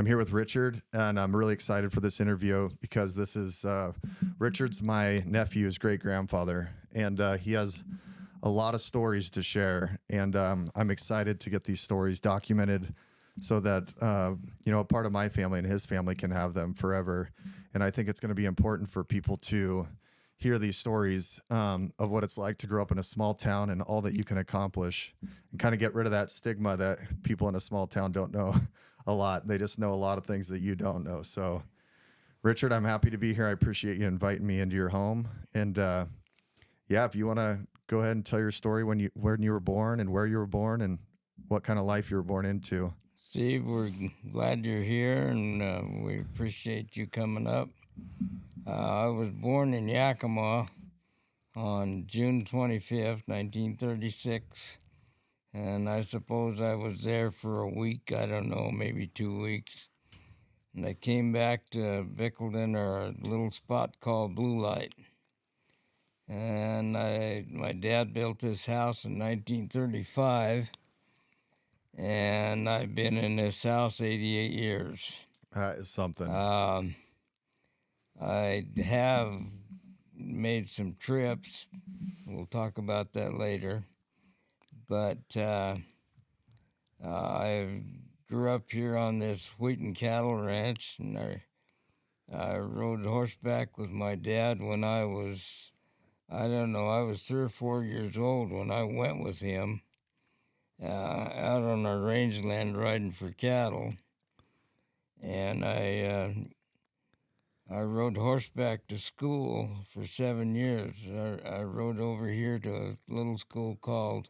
I'm here with Richard, and I'm really excited for this interview because this is Richard's my nephew's great grandfather, and he has a lot of stories to share. And I'm excited to get these stories documented so that a part of my family and his family can have them forever. And I think it's going to be important for people to hear these stories of what it's like to grow up in a small town and all that you can accomplish, and kind of get rid of that stigma that people in a small town don't know a lot. They just know a lot of things that you don't know. So, Richard, I'm happy to be here. I appreciate you inviting me into your home. And if you want to go ahead and tell your story when you were born and where you were born and what kind of life you were born into. Steve, we're glad you're here, and we appreciate you coming up. I was born in Yakima on June 25th, 1936, and I suppose I was there for a week, I don't know, maybe 2 weeks. And I came back to Bickleton, or a little spot called Blue Light. And my dad built this house in 1935, and I've been in this house 88 years. That is something. I have made some trips. We'll talk about that later. But I grew up here on this wheat and cattle ranch, and I rode horseback with my dad when I was 3 or 4 years old when I went with him out on our rangeland riding for cattle. And I rode horseback to school for 7 years. I rode over here to a little school called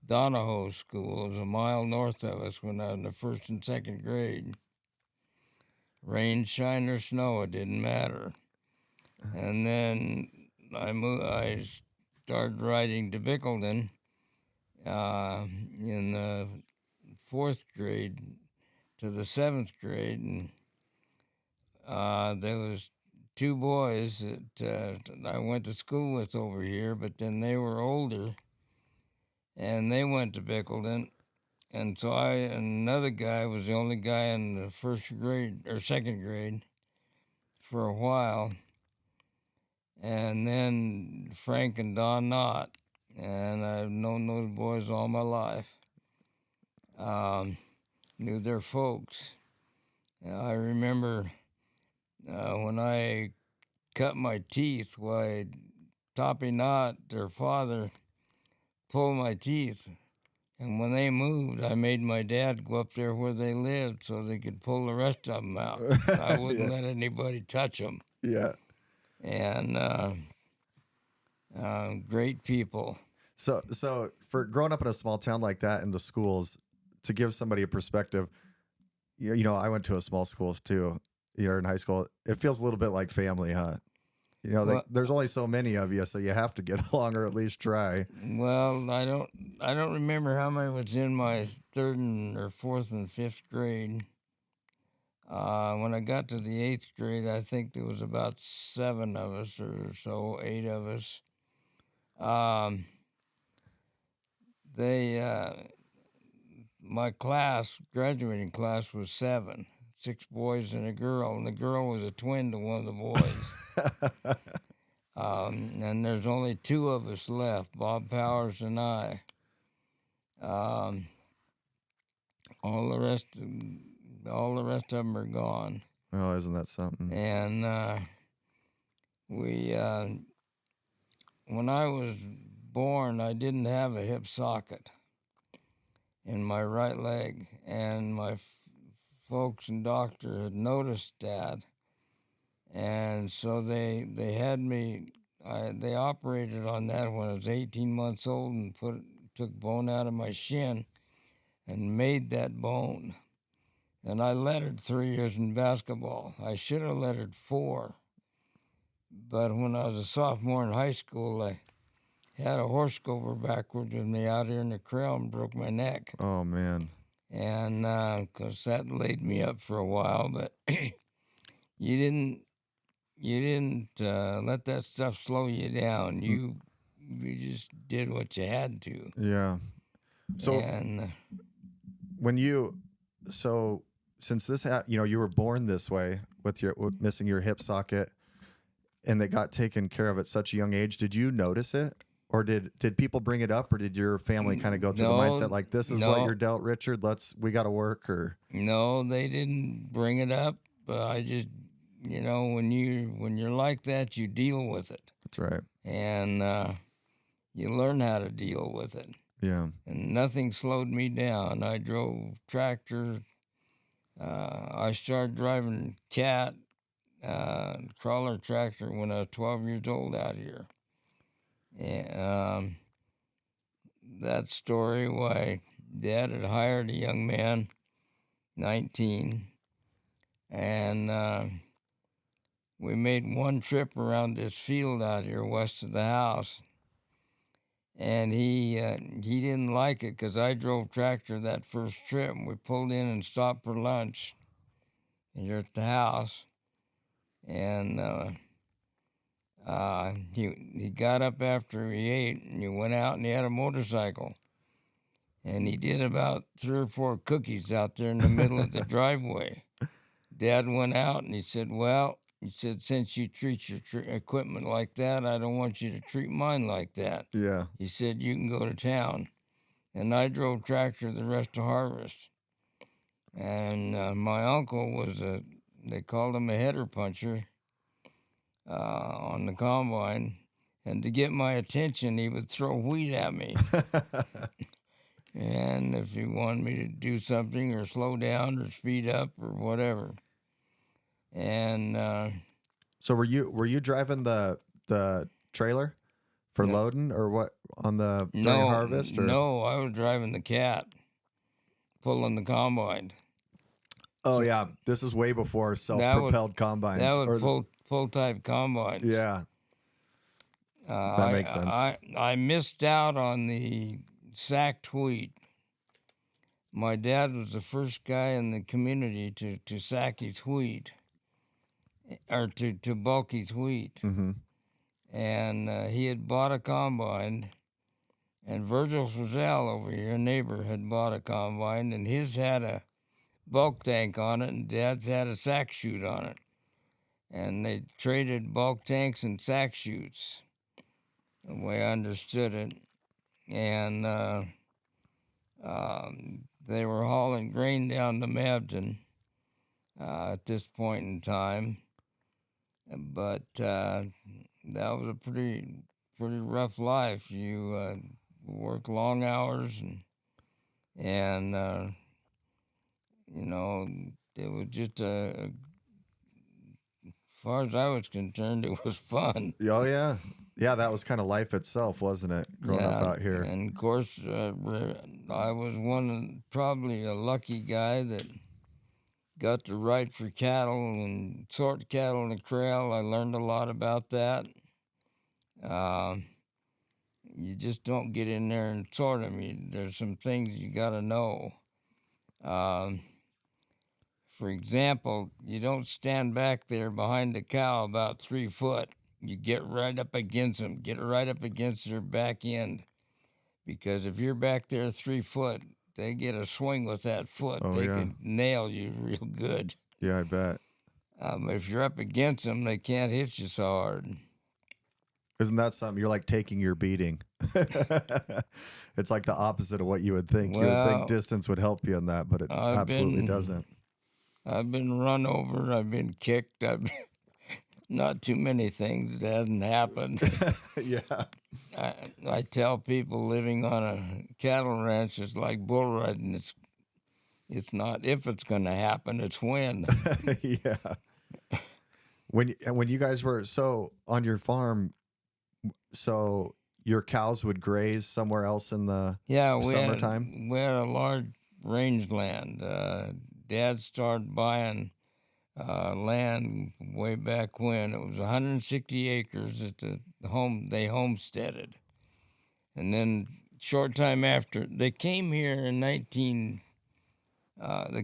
Donahoe School. It was a mile north of us when I was in the first and second grade. Rain, shine, or snow, it didn't matter. And then I started riding to Bickleton in the 4th grade to the 7th grade, and there was 2 boys that I went to school with over here, but then they were older, and they went to Bickleton, and so another guy was the only guy in the 1st grade or 2nd grade for a while, and then Frank and Don Knott, and I've known those boys all my life. Knew their folks. I remember when I cut my teeth, why Toppy Knott, their father, pulled my teeth. And when they moved, I made my dad go up there where they lived so they could pull the rest of them out. I wouldn't let anybody touch them. Yeah. And great people. So for growing up in a small town like that in the schools, to give somebody a perspective, I went to a small school too. You're in high school. It feels a little bit like family, huh? There's only so many of you, so you have to get along or at least try. Well, I don't remember how many was in my 3rd or 4th and 5th grade. When I got to the 8th grade, I think there was about 7 of us or so, 8 of us. My graduating class was 7, 6 boys and a girl, and the girl was a twin to one of the boys. And there's only 2 of us left, Bob Powers and I. All the rest of them are gone. Oh, isn't that something? And when I was born, I didn't have a hip socket in my right leg, and my folks and doctor had noticed that, and so they had me. They operated on that when I was 18 months old and took bone out of my shin and made that bone. And I lettered 3 years in basketball. I should have lettered 4, but when I was a sophomore in high school, I had a horse go over backwards with me out here in the trail and broke my neck. Oh, man. And because that laid me up for a while, but you didn't let that stuff slow you down. You just did what you had to. Yeah. So since this, you were born this way with missing your hip socket, and it got taken care of at such a young age, did you notice it? Or did people bring it up, or did your family kind of go through the mindset like, this is what you're dealt, Richard, we got to work? Or No, they didn't bring it up. I just, when you're like that, you deal with it. That's right. And you learn how to deal with it. Yeah. And nothing slowed me down. I drove tractor. I started driving cat crawler tractor when I was 12 years old out here. And that story, why Dad had hired a young man, 19, and we made one trip around this field out here west of the house. And he didn't like it because I drove tractor that first trip. And we pulled in and stopped for lunch here at the house. And he got up after he ate, and he went out and he had a motorcycle. And he did about 3 or 4 cookies out there in the middle of the driveway. Dad went out and he said, since you treat your equipment like that, I don't want you to treat mine like that. Yeah. He said, you can go to town. And I drove tractor the rest of harvest. And my uncle was they called him a header puncher on the combine. And to get my attention, he would throw wheat at me. And if he wanted me to do something or slow down or speed up or whatever. And so were you driving the trailer for loading, or what, on the during harvest? Or? No, I was driving the cat, pulling the combine. Oh, yeah. This is way before self-propelled combines. That was pull type combines. Yeah. That makes sense. I missed out on the sacked wheat. My dad was the first guy in the community to sack his wheat, or to bulk his wheat. Mm-hmm. And he had bought a combine, and Virgil Frizzell over here, a neighbor, had bought a combine, and his had a bulk tank on it, and Dad's had a sack chute on it. And they traded bulk tanks and sack chutes, the way I understood it. And they were hauling grain down to Mabton at this point in time. But that was a pretty rough life. You work long hours, and it was just as far as I was concerned, it was fun. Oh, yeah. Yeah, that was kind of life itself, wasn't it, growing up out here? And, of course, I was probably a lucky guy that got to ride for cattle and sort cattle in the corral. I learned a lot about that. You just don't get in there and sort them. There's some things you got to know. For example, you don't stand back there behind the cow about 3 foot. You get right up against them. Get right up against their back end. Because if you're back there 3 foot, they get a swing with that foot. They can nail you real good. Yeah, I bet. If you're up against them, they can't hit you so hard. Isn't that something? You're like taking your beating. It's like the opposite of what you would think. You would think distance would help you in that, but it absolutely doesn't. I've been run over. I've been kicked. Not too many things that hasn't happened. Yeah. I tell people living on a cattle ranch is like bull riding. It's not if it's going to happen, it's when. Yeah. When you guys were on your farm, so your cows would graze somewhere else in the summertime? We had a large rangeland. Dad started buying land way back when. It was 160 acres at the home they homesteaded. And then short time after, they came here in they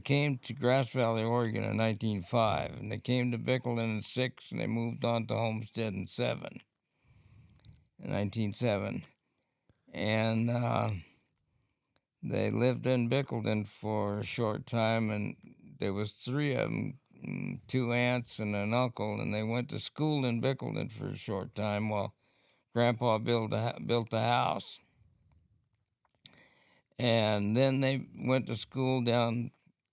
came to Grass Valley, Oregon in 1905, and they came to Bickleton in 6, and they moved on to Homestead in 1907. And they lived in Bickleton for a short time, and there was three of them, two aunts and an uncle, and they went to school in Bickleton for a short time while Grandpa built the house. And then they went to school down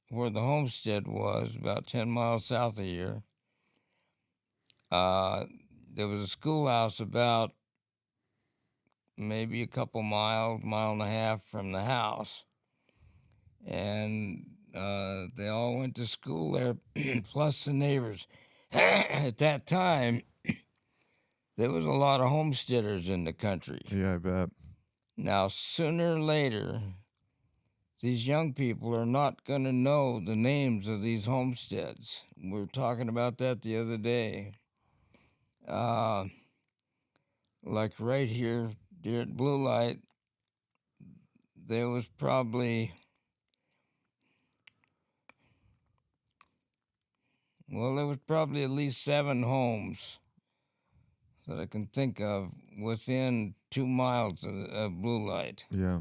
where the homestead was, about 10 miles south of here. There was a schoolhouse about maybe a couple miles, mile and a half from the house. And they all went to school there, plus the neighbors. At that time, there was a lot of homesteaders in the country. Yeah, I bet. Now, sooner or later, these young people are not going to know the names of these homesteads. We were talking about that the other day. Like right here at Blue Light, there was probably, at least 7 homes that I can think of within 2 miles of Blue Light. Yeah.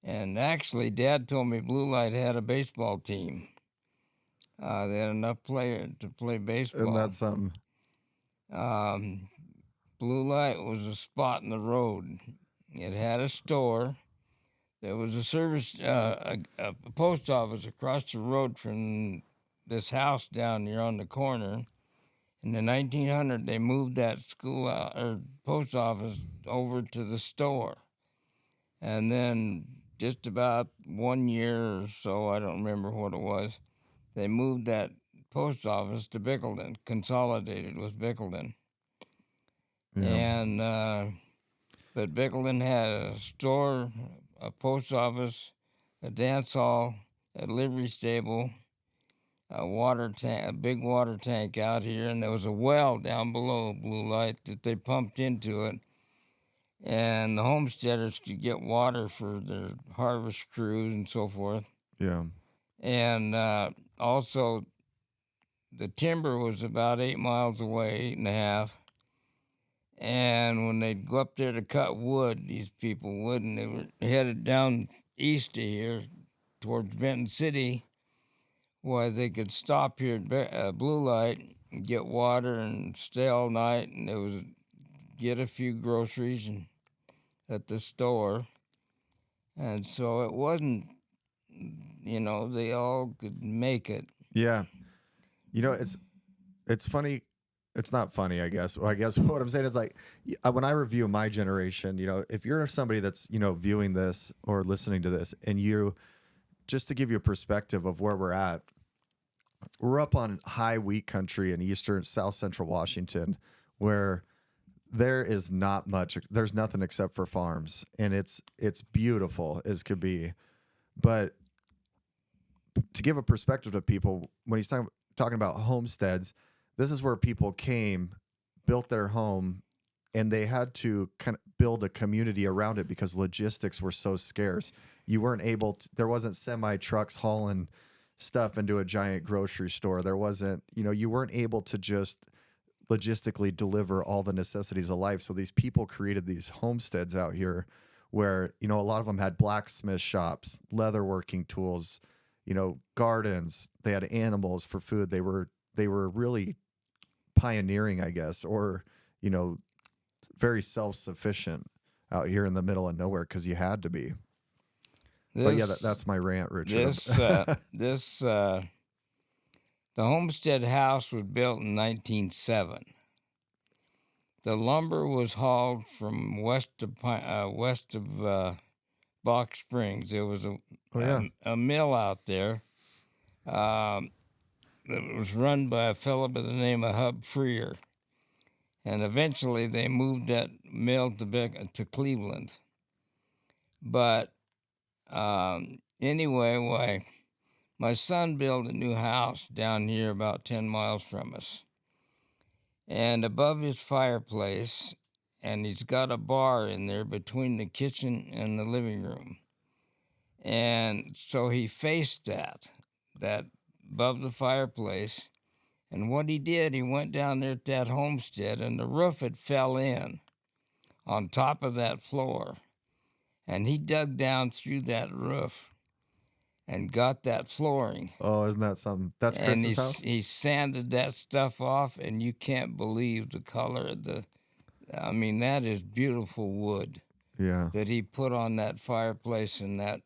And actually, Dad told me Blue Light had a baseball team. They had enough players to play baseball. And that's something. Blue Light was a spot in the road. It had a store. There was a a post office across the road from this house down here on the corner. In the 1900s, they moved that post office over to the store. And then just about 1 year or so, I don't remember what it was, they moved that post office to Bickleton, consolidated with Bickleton. Yeah. And but Bickleton had a store, a post office, a dance hall, a livery stable, a water tank, a big water tank out here, and there was a well down below Blue Light that they pumped into it. And the homesteaders could get water for their harvest crews and so forth. Yeah. And also, the timber was about 8 miles away, 8.5. And when they'd go up there to cut wood, these people would, and they were headed down east of here towards Benton City, where they could stop here at Blue Light and get water and stay all night, and there was get a few groceries at the store. And so it wasn't, they all could make it. Yeah. It's funny. It's not funny, I guess. Well, I guess what I'm saying is, like, when I review my generation, if you're somebody that's, viewing this or listening to this, and just to give you a perspective of where we're at, we're up on high wheat country in eastern, south central Washington, where there is not much, there's nothing except for farms, and it's beautiful as could be. But to give a perspective to people, when he's talking about homesteads, this is where people came, built their home, and they had to kind of build a community around it because logistics were so scarce. You weren't able to, there wasn't semi trucks hauling stuff into a giant grocery store. There wasn't, you weren't able to just logistically deliver all the necessities of life. So these people created these homesteads out here where, a lot of them had blacksmith shops, leatherworking tools, gardens. They had animals for food. They were really pioneering, I guess, or, very self-sufficient out here in the middle of nowhere because you had to be. But yeah, that's my rant, Richard. The homestead house was built in 1907. The lumber was hauled from west of Box Springs. There was a mill out there that was run by a fellow by the name of Hub Freer. And eventually they moved that mill to Cleveland. But anyway, my son built a new house down here about 10 miles from us. And above his fireplace, and he's got a bar in there between the kitchen and the living room. And so he faced that above the fireplace. And what he did, he went down there at that homestead, and the roof had fell in on top of that floor. And he dug down through that roof. and got that flooring. Oh, isn't that something? That's And Chris's house? he sanded that stuff off, and you can't believe the color of the. I mean, that is beautiful wood Yeah. that he put on that fireplace and that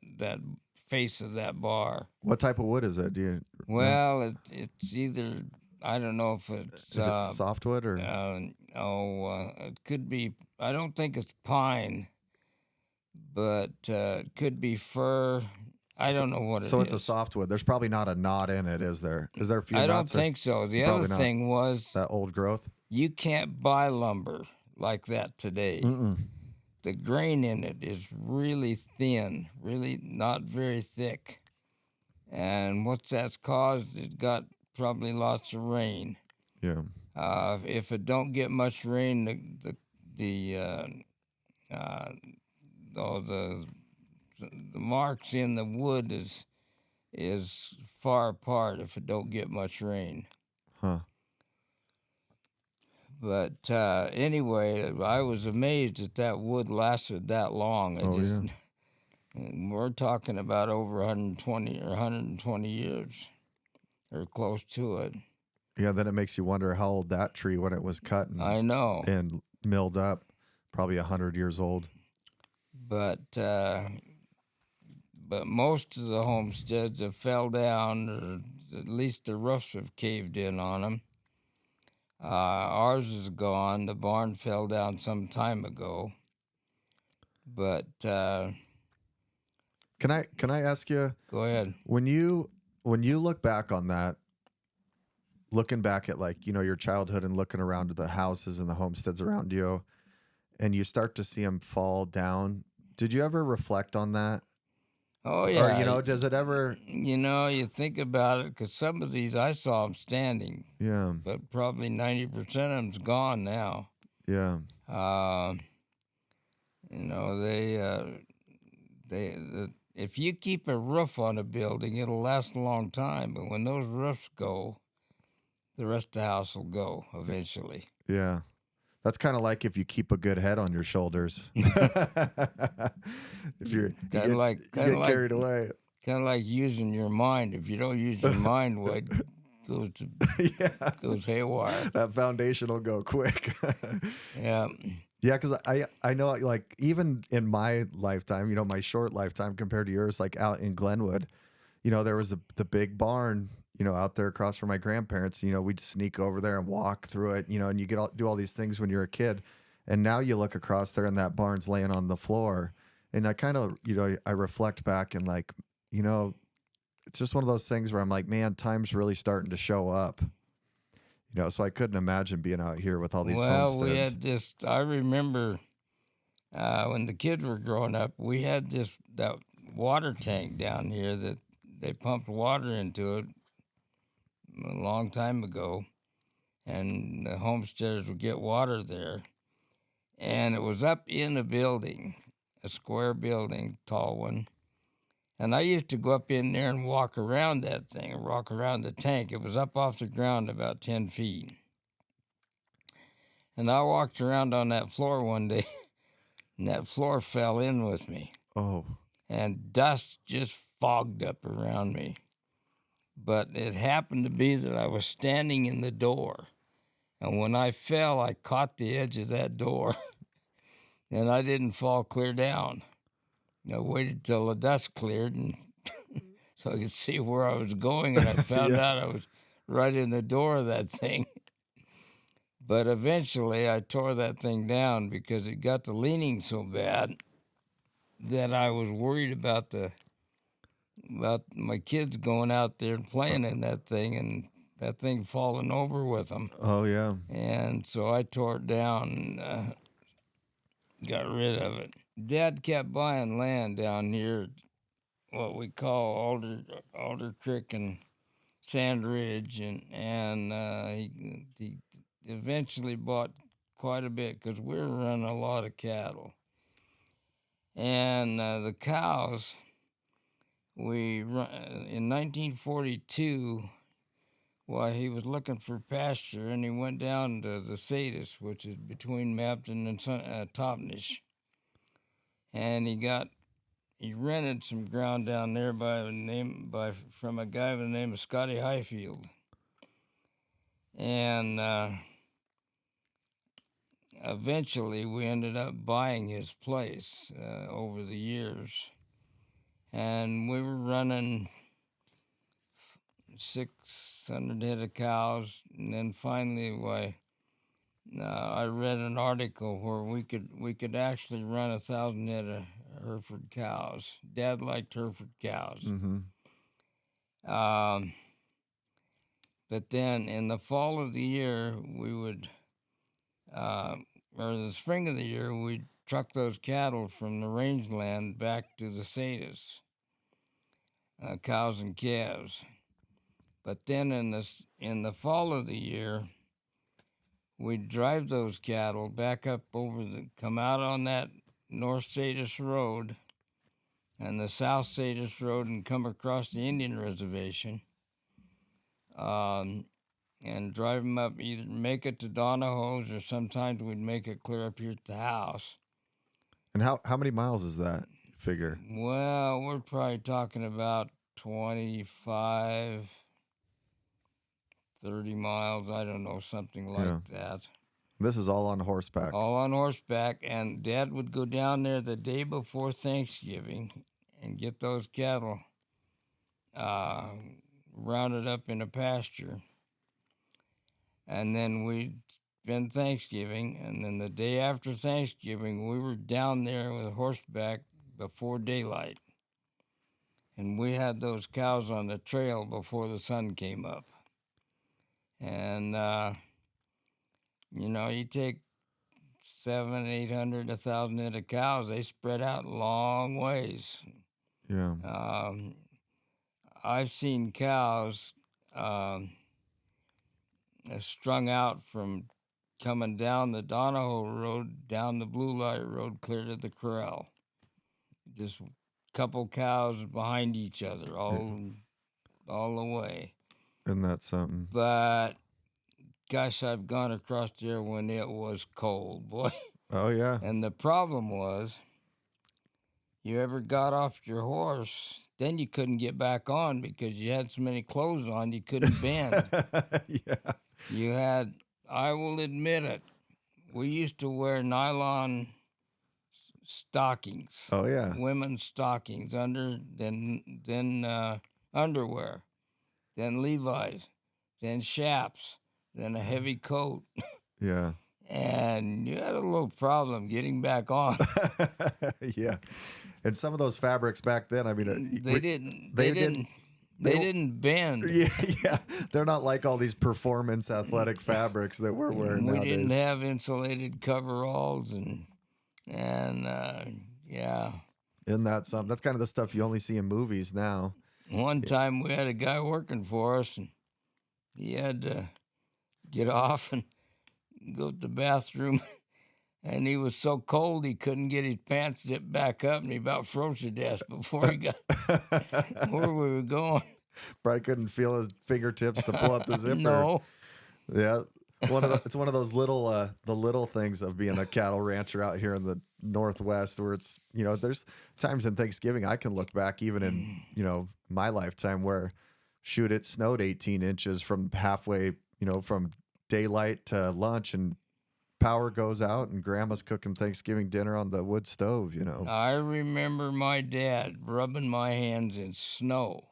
face of that bar. What type of wood is it? Do you remember? Well, it's either, I don't know if it's Is it softwood or? it could be. I don't think it's pine, but it could be fir. I don't know what it is. So it's a softwood. There's probably not a knot in it, is there? Is there a few I don't knots? think so. The Probably other not. thing was That old growth? you can't buy lumber like that today. Mm-mm. The grain in it is really thin, really not very thick. And what's that's caused, it got probably lots of rain. Yeah. If it don't get much rain, the marks in the wood is far apart if it don't get much rain. Huh. But anyway, I was amazed that wood lasted that long. We're talking about over 120 years, or close to it. Yeah, then it makes you wonder how old that tree when it was cut I know. and milled up, probably 100 years old. But most of the homesteads have fell down, or at least the roofs have caved in on them. Ours is gone. The barn fell down some time ago. But Can I ask you? go ahead. When you look back on that, looking back at your childhood and looking around at the houses and the homesteads around you, and you start to see them fall down, did you ever reflect on that? Oh yeah. Or does it ever? You think about it, because some of these I saw them standing, Yeah. but probably 90% of them's gone now. Yeah. If you keep a roof on a building, it'll last a long time. But when those roofs go, the rest of the house will go eventually. Yeah. That's kind of like if you keep a good head on your shoulders. If you get carried away. Kind of like using your mind. If you don't use your mind, what goes haywire. That foundation will go quick. Yeah. Yeah, because I know, like, even in my lifetime, my short lifetime compared to yours, like out in Glenwood, there was the big barn, out there across from my grandparents. We'd sneak over there and walk through it, and you do all these things when you're a kid. And now you look across there and that barn's laying on the floor. And I kind of, I reflect back and it's just one of those things where I'm like, man, time's really starting to show up. So I couldn't imagine being out here with all these homesteads. Well, we had this. I remember when the kids were growing up, we had that water tank down here that they pumped water into it a long time ago, and the homesteaders would get water there. And it was up in a building, a square building, tall one. And I used to go up in there and walk around that thing, walk around the tank. It was up off the ground about 10 feet. And I walked around on that floor one day, and that floor fell in with me. Oh. And dust just fogged up around me. But it happened to be that I was standing in the door. And when I fell, I caught the edge of that door. And I didn't fall clear down. I waited till the dust cleared and so I could see where I was going, and I found out I was right in the door of that thing. But eventually I tore that thing down because it got to leaning so bad that I was worried about my kids going out there and playing in that thing and that thing falling over with them. Oh, yeah. And so I tore it down and got rid of it. Dad kept buying land down here, what we call Alder Creek and Sand Ridge, and he eventually bought quite a bit because we were running a lot of cattle. And the cows, in 1942, he was looking for pasture, and he went down to the Sadis, which is between Mapton and Topnish. And he he rented some ground down there from a guy by the name of Scotty Highfield, and eventually we ended up buying his place over the years, and we were running 600 head of cows, and then finally I read an article where we could actually run 1,000 head of Hereford cows. Dad liked Hereford cows. Um, but then in the fall of the year, we would, or the spring of the year, we'd truck those cattle from the rangeland back to the Satas, cows and calves. But then in the fall of the year, we'd drive those cattle back up come out on that North Satis Road and the South Satis Road and come across the Indian Reservation, and drive them up, either make it to Donahoe's or sometimes we'd make it clear up here at the house. And how many miles is that figure? Well, we're probably talking about 25, 30 miles, I don't know, something like that. This is all on horseback. All on horseback, and Dad would go down there the day before Thanksgiving and get those cattle rounded up in a pasture. And then we'd spend Thanksgiving, and then the day after Thanksgiving, we were down there with horseback before daylight. And we had those cows on the trail before the sun came up. And, you take 700, 800, 1,000 head of cows, they spread out long ways. Yeah. I've seen cows strung out from coming down the Donahoe Road, down the Blue Light Road, clear to the corral. Just a couple cows behind each other all the way. Isn't that something? But gosh, I've gone across there when it was cold, boy. Oh, yeah. And the problem was, you ever got off your horse, then you couldn't get back on because you had so many clothes on, you couldn't bend. Yeah. I will admit it, we used to wear nylon stockings. Oh, yeah. Women's stockings, then underwear, then Levi's, then chaps, then a heavy coat. Yeah. And you had a little problem getting back on. Yeah. And some of those fabrics back then, I mean, They didn't bend. Yeah. They're not like all these performance athletic fabrics that we're wearing nowadays. We didn't have insulated coveralls and yeah. Isn't that something? That's kind of the stuff you only see in movies now. One time we had a guy working for us, and he had to get off and go to the bathroom, and he was so cold he couldn't get his pants zipped back up, and he about froze to death before he got where we were going. Probably couldn't feel his fingertips to pull up the zipper. No. Yeah. It's one of those little the little things of being a cattle rancher out here in the Northwest, where it's, there's times in Thanksgiving I can look back even in, my lifetime where it snowed 18 inches from halfway, from daylight to lunch, and power goes out and grandma's cooking Thanksgiving dinner on the wood stove, I remember my dad rubbing my hands in snow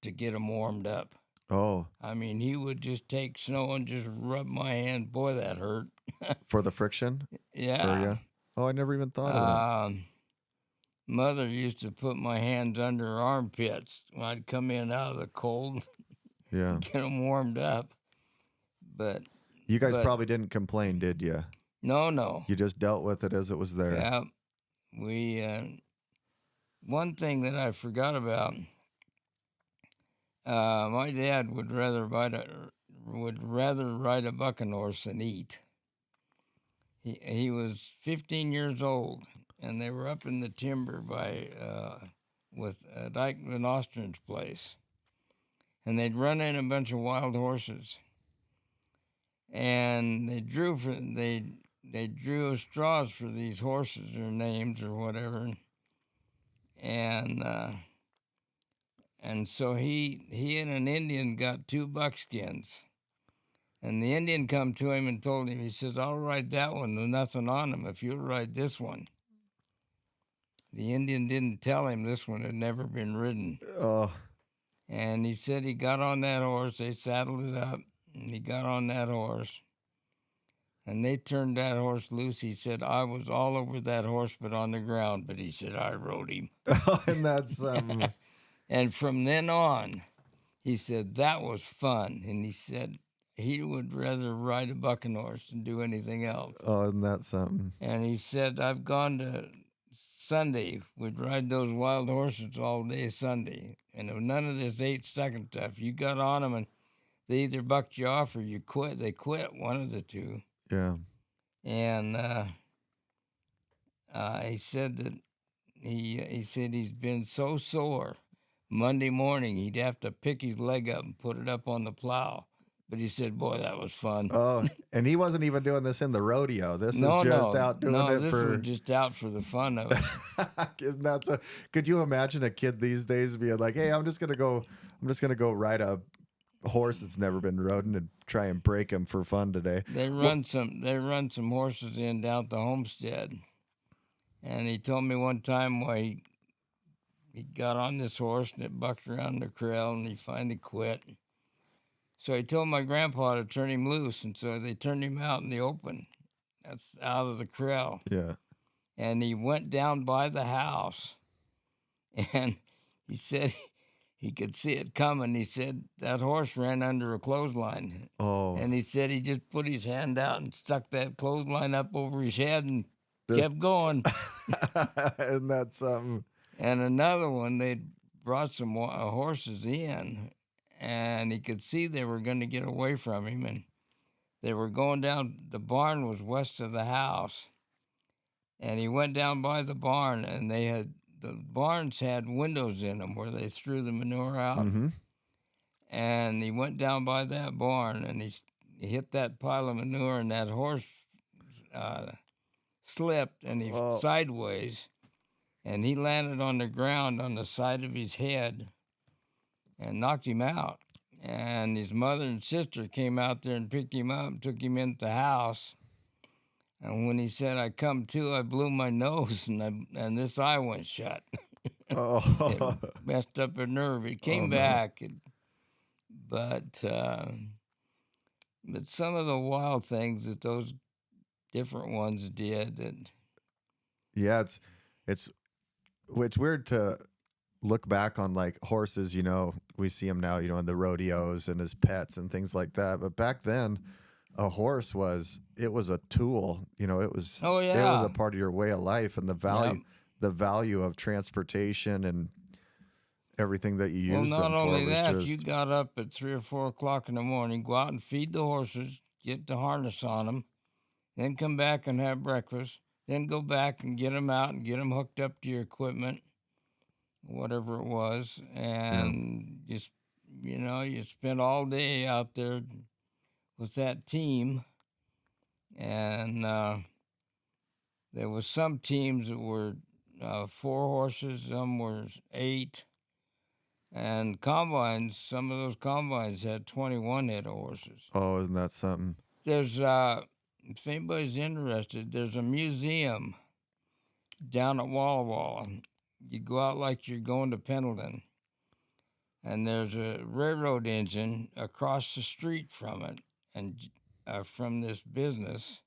to get them warmed up. Oh. I mean, he would just take snow and just rub my hand. Boy, that hurt. For the friction? Yeah. Yeah. Oh, I never even thought of that. Mother used to put my hands under her armpits when I'd come in out of the cold. Yeah. Get them warmed up. But you guys probably didn't complain, did you? No. You just dealt with it as it was there. Yeah. We, one thing that I forgot about, my dad would rather ride a bucking horse than eat. He was 15 years old, and they were up in the timber with Ike Van Ostrand's place, and they'd run in a bunch of wild horses, and they drew straws for these horses or names or whatever, and so he and an Indian got 2 buckskins. And the Indian come to him and told him, he says, I'll ride that one with nothing on him if you'll ride this one. The Indian didn't tell him this one had never been ridden. Oh, And he said he got on that horse, they saddled it up, and he got on that horse. And they turned that horse loose. He said, I was all over that horse but on the ground, but he said, I rode him. and that's And from then on, he said, that was fun. And he said, he would rather ride a bucking horse than do anything else. oh, and that's something. And he said, I've gone to Sunday. We'd ride those wild horses all day Sunday. And if none of this 8-second stuff, you got on them and they either bucked you off or you quit. They quit, one of the two. Yeah. And he said that he said he's been so sore. Monday morning, he'd have to pick his leg up and put it up on the plow. But he said, boy, that was fun. Oh, and he wasn't even doing this in the rodeo. This is just out doing it this for. was just out for the fun of it. Isn't that so? Could you imagine a kid these days being like, "Hey, I'm just gonna go ride a horse that's never been ridden and try and break him for fun today." They run some horses in down at the homestead, and he told me one time why he got on this horse and it bucked around the corral and he finally quit. So he told my grandpa to turn him loose, and so they turned him out in the open. That's out of the corral. Yeah. And he went down by the house, and he said he could see it coming. He said that horse ran under a clothesline. Oh. And he said he just put his hand out and stuck that clothesline up over his head and kept going. Isn't that something? And another one, they brought some horses in, and he could see they were going to get away from him, and they were going down. The barn was west of the house, and he went down by the barn, and the barns had windows in them where they threw the manure out. Mm-hmm. And he went down by that barn, and he hit that pile of manure, and that horse slipped, and he sideways, and he landed on the ground on the side of his head and knocked him out. And his mother and sister came out there and picked him up, took him into the house. And when he said, I come to, I blew my nose, and this eye went shut. Oh. It messed up a nerve. It came back. But some of the wild things that those different ones did. Yeah, it's weird to look back on like horses, we see them now, in the rodeos and as pets and things like that. But back then, a horse was a tool, it was, Oh, yeah. it was a part of your way of life, and the value of transportation and everything that you used Well, not them for only was that, just, you got up at 3 or 4 o'clock in the morning, go out and feed the horses, get the harness on them, then come back and have breakfast, then go back and get them out and get them hooked up to your equipment, whatever it was, and you spent all day out there with that team. And there was some teams that were 4 horses, some were 8, and combines. Some of those combines had 21 head of horses. oh, isn't that something? There's if anybody's interested, there's a museum down at Walla Walla. You go out like you're going to Pendleton, and there's a railroad engine across the street from it, and from this business,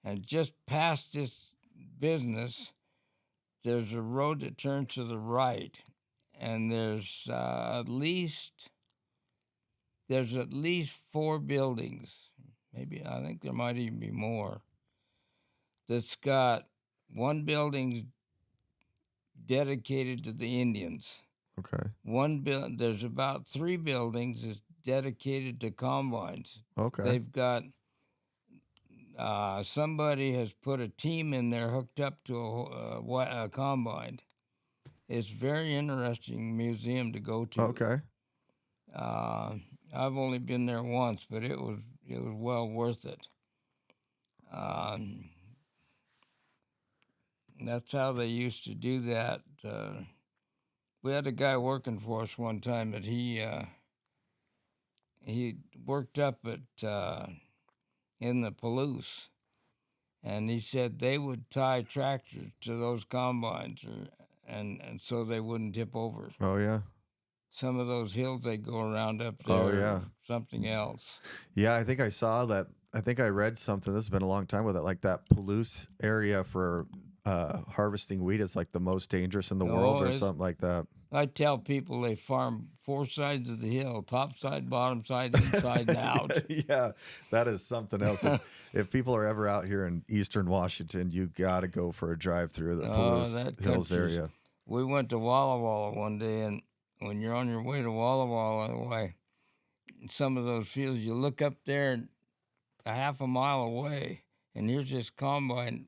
and just past this business, there's a road that turns to the right, and there's at least 4 buildings. Maybe, I think there might even be more. That's got one building dedicated to the Indians. Okay. There's about 3 buildings that's dedicated to combines. Okay. They've got somebody has put a team in there hooked up to a combine. It's a very interesting museum to go to. Okay. I've only been there once, but it was well worth it. That's how they used to do that. We had a guy working for us one time that he worked up at in the Palouse, and he said they would tie tractors to those combines, and so they wouldn't tip over. Oh yeah. Some of those hills they go around up there, Oh yeah. something else. Yeah, I think I saw that. I think I read something. This has been a long time with it. Like that Palouse area for harvesting wheat is like the most dangerous in the world, or something like that. I tell people they farm 4 sides of the hill: top side, bottom side, inside, and out. Yeah, that is something else. If people are ever out here in Eastern Washington, you got to go for a drive through the Palouse Hills area. We went to Walla Walla one day, and when you're on your way to Walla Walla, why, some of those fields, you look up there and a half a mile away, and here's this combine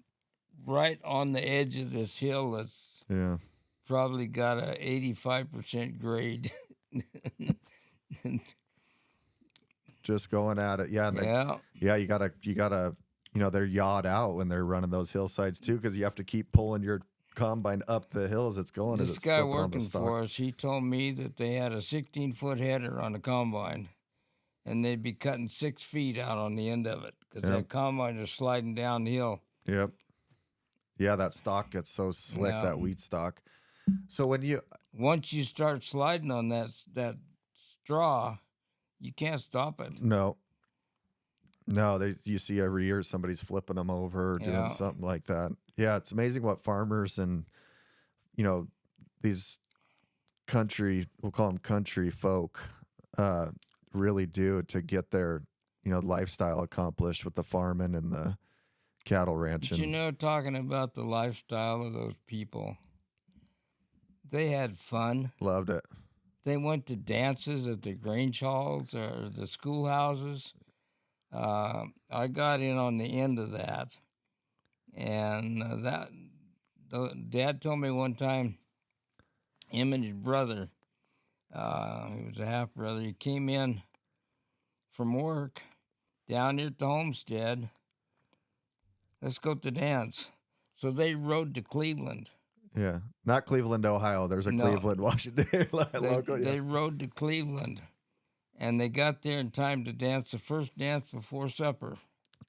right on the edge of this hill that's probably got a 85% grade. Just going at it. Yeah. You gotta, they're yawed out when they're running those hillsides too, because you have to keep pulling your combine up the hills it's going. This guy working for us, he told me that they had a 16-foot header on the combine, and they'd be cutting 6 feet out on the end of it because that combine is sliding downhill. Yep. Yeah, that stalk gets so slick, that wheat stalk. So once you start sliding on that straw, you can't stop it. No, you see every year somebody's flipping them over or doing something like that. Yeah, it's amazing what farmers and, these we'll call them country folk, really do to get their, lifestyle accomplished with the farming and the cattle ranching. But talking about the lifestyle of those people, they had fun. Loved it. They went to dances at the Grange halls or the schoolhouses. I got in on the end of that, and Dad told me one time, him and his brother, he was a half brother, he came in from work down here at the homestead. Let's go to dance. So they rode to Cleveland. Yeah, not Cleveland, Ohio. There's a Cleveland, Washington local. They rode to Cleveland, and they got there in time to dance the first dance before supper.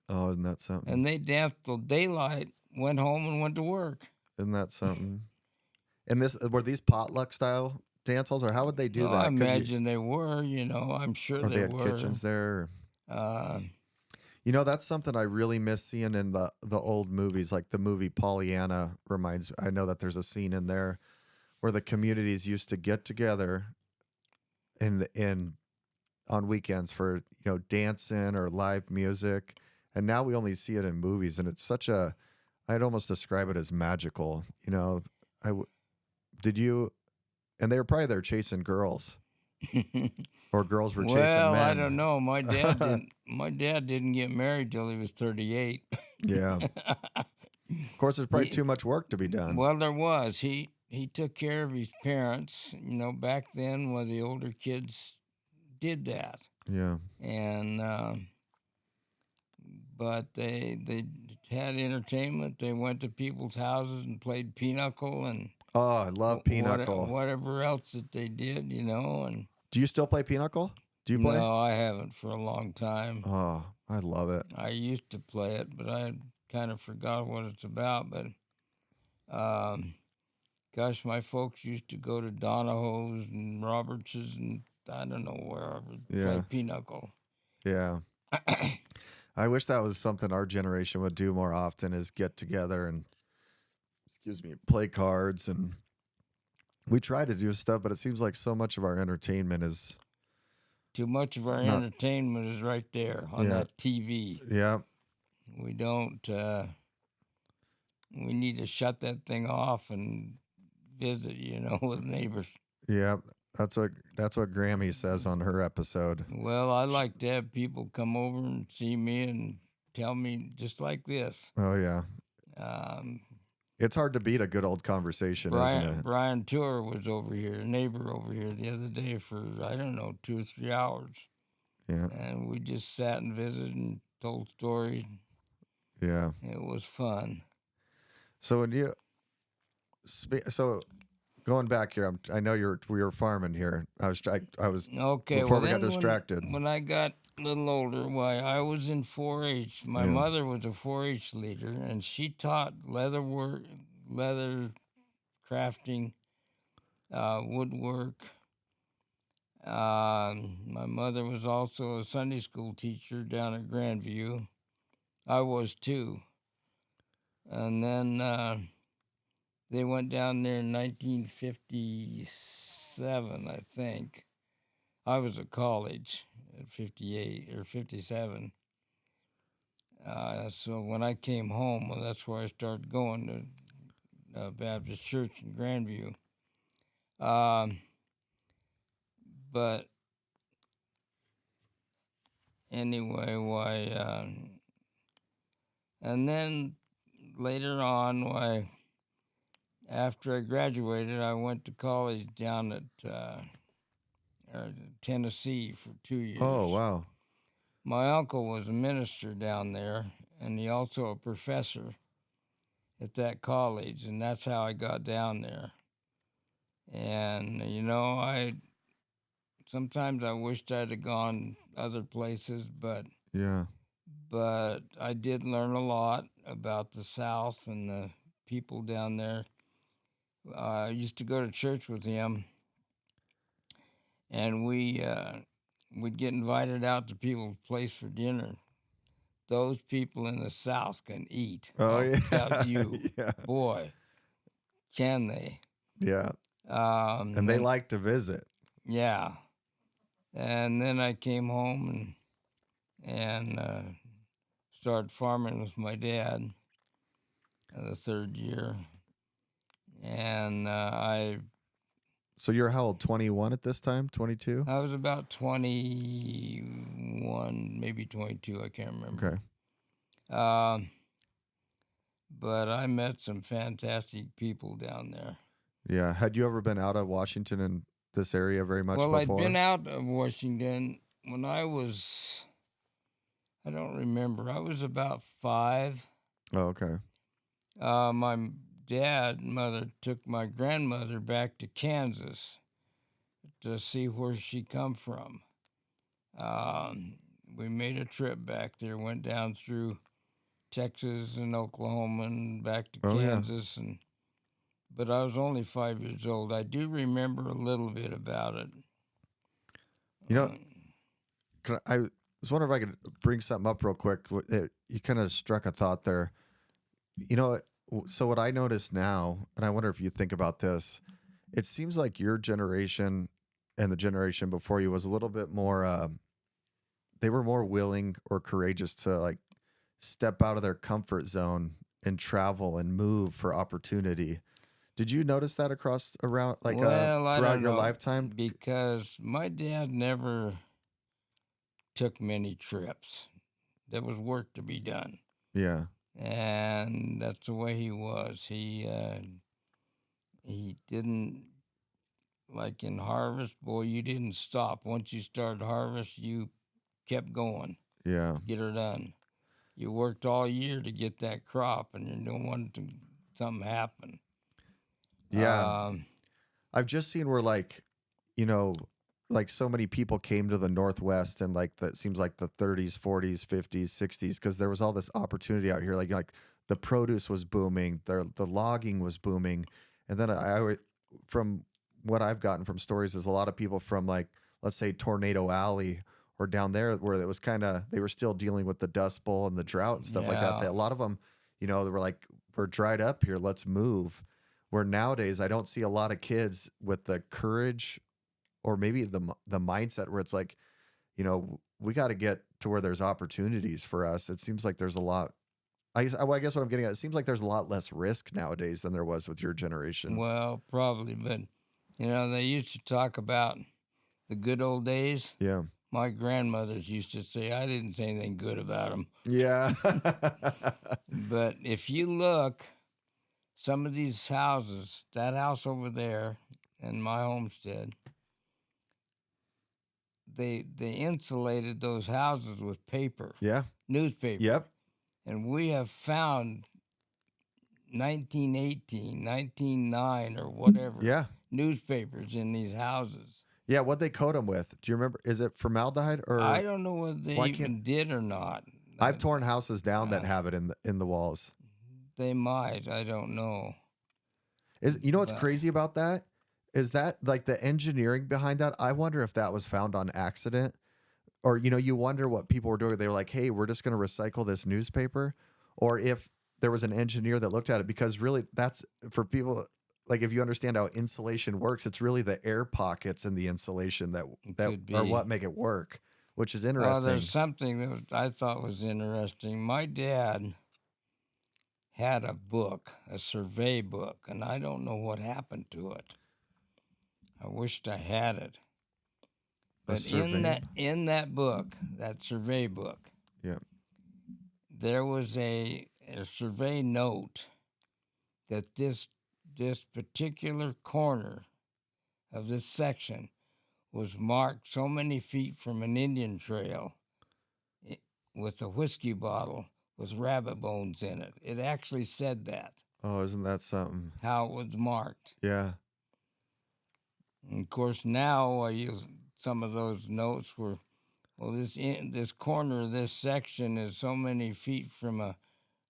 Oh, isn't that something? And they danced till daylight, went home, and went to work. Isn't that something? And were these potluck style dance halls, or how would they do that? I imagine they were. I'm sure they they had were. Kitchens there. That's something I really miss seeing in the old movies, like the movie Pollyanna I know that there's a scene in there where the communities used to get together in on weekends for, dancing or live music. And now we only see it in movies, and it's I'd almost describe it as magical. Did you, and they were probably there chasing girls. Or girls were chasing men. Well, I don't know. My dad didn't get married till he was 38. Yeah. Of course, there's probably too much work to be done. Well, there was. He took care of his parents. Back then, when the older kids did that. Yeah. And but they had entertainment. They went to people's houses and played pinochle and. Oh, I love pinochle. Whatever else that they did, and. Do you still play pinochle? Do you play? No, I haven't for a long time. Oh, I love it. I used to play it, but I kind of forgot what it's about. But, gosh, my folks used to go to Donahoe's and Roberts's and I don't know wherever play pinochle. Yeah. I wish that was something our generation would do more often, is get together and, play cards. And we try to do stuff, but it seems like so much of our entertainment is... Too much of our entertainment is right there on that TV. Yeah. We don't... we need to shut that thing off and visit, with neighbors. Yeah, that's what Grammy says on her episode. Well, I like to have people come over and see me and tell me just like this. Oh, yeah. It's hard to beat a good old conversation, isn't it? Brian Tour was over here, a neighbor over here the other day for, 2 or 3 hours. Yeah. And we just sat and visited and told stories. Yeah. It was fun. So when So going back here, I know we were farming here. I was Okay, before well we got then distracted. when I got a little older, why I was in 4-H. My Yeah. mother was a 4-H leader, and she taught leather work, leather crafting, woodwork. My mother was also a Sunday school teacher down at Grandview. I was too. And then they went down there in 1957, I think. I was at college at 58 or 57. So when I came home, well, that's where I started going to Baptist Church in Grandview. But anyway, and then later on, after I graduated, I went to college down at Tennessee for 2 years. Oh wow. My uncle was a minister down there, and he also a professor at that college, and that's how I got down there. And I sometimes I wished I'd have gone other places, but Yeah. I did learn a lot about the South and the people down there. I used to go to church with him, and we'd get invited out to people's place for dinner. Those people in the South can eat. Oh I'll yeah. tell you, Yeah. boy, can they? Yeah. And they And like to visit. yeah, and then I came home and started farming with my dad the third year, and So you're how old? 21 at this time? 22? I was about 21, maybe 22. I can't remember. Okay. But I met some fantastic people down there. Yeah. Had you ever been out of Washington and this area very much Well, before? I'd been out of Washington when I don't remember. I was about 5. Oh, okay. My dad and mother took my grandmother back to Kansas to see where she come from. We made a trip back there, went down through Texas and Oklahoma and back to Oh, yeah. Kansas, but I was only 5 years old. I do remember a little bit about it. You know, I was wondering if I could bring something up real quick. You kind of struck a thought there. You know, so what I notice now, and I wonder if you think about this, it seems like your generation and the generation before you was a little bit more, they were more willing or courageous to like step out of their comfort zone and travel and move for opportunity. Did you notice that around like Well, I throughout don't your know, lifetime? because my dad never took many trips. There was work to be done, Yeah. and that's the way he was. He didn't, like in harvest. Boy, you didn't stop. Once you started harvest, you kept going, Yeah. get her done. You worked all year to get that crop, and you don't want something happen. Yeah. I've just seen where like, you know, like so many people came to the Northwest and like that seems like the 30s, 40s, 50s, 60s because there was all this opportunity out here. Like the produce was booming, the logging was booming, and then from what I've gotten from stories is a lot of people from like let's say Tornado Alley or down there where it was kind of they were still dealing with the Dust Bowl and the drought and stuff like that. Yeah. A lot of them, they were like we're dried up here, let's move. Where nowadays I don't see a lot of kids with the courage or maybe the mindset where it's like, we got to get to where there's opportunities for us. It seems like there's a lot. I guess what I'm getting at, it seems like there's a lot less risk nowadays than there was with your generation. Well, probably, but they used to talk about the good old days. Yeah. My grandmothers used to say, I didn't say anything good about them. Yeah. But if you look, some of these houses, that house over there in my homestead, they insulated those houses with paper. Yeah. Newspaper. Yep. And we have found 1918, 1909, or whatever Yeah. newspapers in these houses. Yeah. What'd they coat them with? Do you remember? Is it formaldehyde I or don't know whether they why can't even did or not. I've torn houses down that have it in the walls. They might. I don't know. Is you know what's But crazy about that? Is that like the engineering behind that? I wonder if that was found on accident. Or you wonder what people were doing. They were like, "Hey, we're just going to recycle this newspaper," or if there was an engineer that looked at it, because really, that's for people. Like, if you understand how insulation works, it's really the air pockets in the insulation that it that could are be. what make it work, which is Well, there's interesting. something I thought was interesting. My dad had a book, a survey book, and I don't know what happened to it. I wished I had it. A But survey. in that book, that survey book, Yeah. there was a survey note that this particular corner of this section was marked so many feet from an Indian trail with a whiskey bottle with rabbit bones in it. It actually said that, Oh, isn't that something? how it was marked. Yeah. And of course, now I use some of those notes were, well, this corner of this section is so many feet from a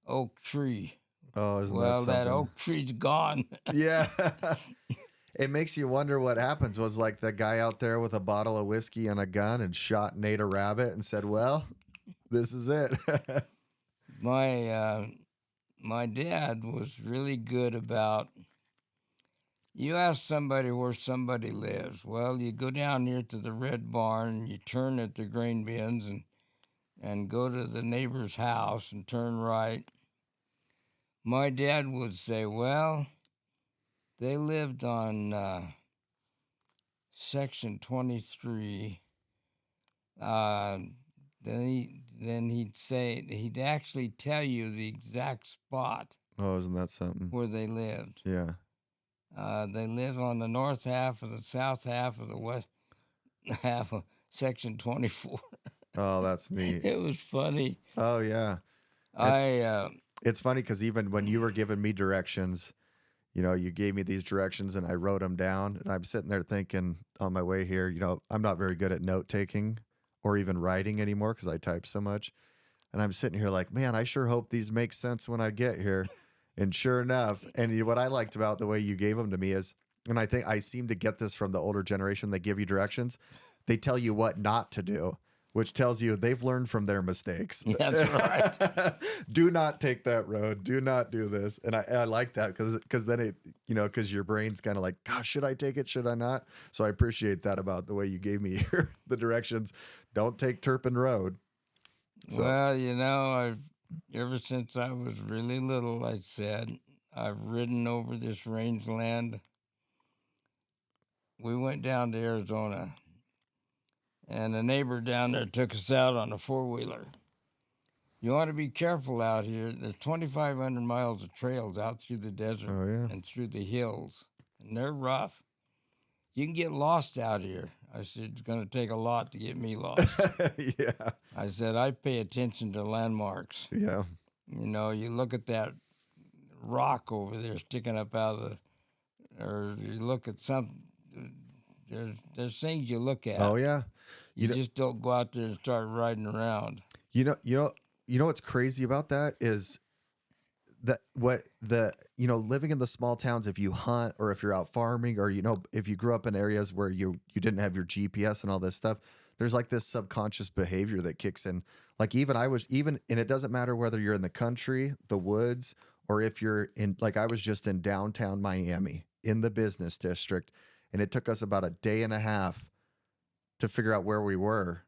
oak tree. Oh, isn't that Well, that something? oak tree's gone. Yeah. It makes you wonder what happens. Was like the guy out there with a bottle of whiskey and a gun and shot and ate a rabbit and said, "Well, this is it." My dad was really good about. You ask somebody where somebody lives. Well, you go down here to the red barn, you turn at the grain bins, and go to the neighbor's house and turn right. My dad would say, "Well, they lived on section 23." Uh, then he'd say he'd actually tell you the exact spot Oh, isn't that something? where they lived. Yeah. They live on the north half of the south half of the west half of section 24. Oh, that's neat. It was funny. Oh, yeah. It's I it's funny because even when you were giving me directions, you gave me these directions and I wrote them down, and I'm sitting there thinking on my way here, I'm not very good at note taking or even writing anymore because I type so much. And I'm sitting here like, man, I sure hope these make sense when I get here. And sure enough, and what I liked about the way you gave them to me is, and I think I seem to get this from the older generation, they give you directions. They tell you what not to do, which tells you they've learned from their mistakes. That's right. Do not take that road. Do not do this. And I like that because then it, because your brain's kind of like, gosh, should I take it? Should I not? So I appreciate that about the way you gave me here, the directions. Don't take Turpin Road. So, Well, I've ever since I was really little, I said I've ridden over this rangeland. We went down to Arizona, and a neighbor down there took us out on a four-wheeler. You want to be careful out here. There's 2,500 miles of trails out through the desert oh, yeah. and through the hills, and they're rough. You can get lost out here. I said, it's going to take a lot to get me lost. Yeah. I said, I pay attention to landmarks. Yeah. You look at that rock over there sticking up out of or you look at there's things you look at. Oh, yeah. You just don't go out there and start riding around. What's crazy about that is that living in the small towns, if you hunt or if you're out farming or, if you grew up in areas where you didn't have your GPS and all this stuff, there's like this subconscious behavior that kicks in. Like and it doesn't matter whether you're in the country, the woods, or if you're in, like I was just in downtown Miami in the business district, and it took us about a day and a half to figure out where we were,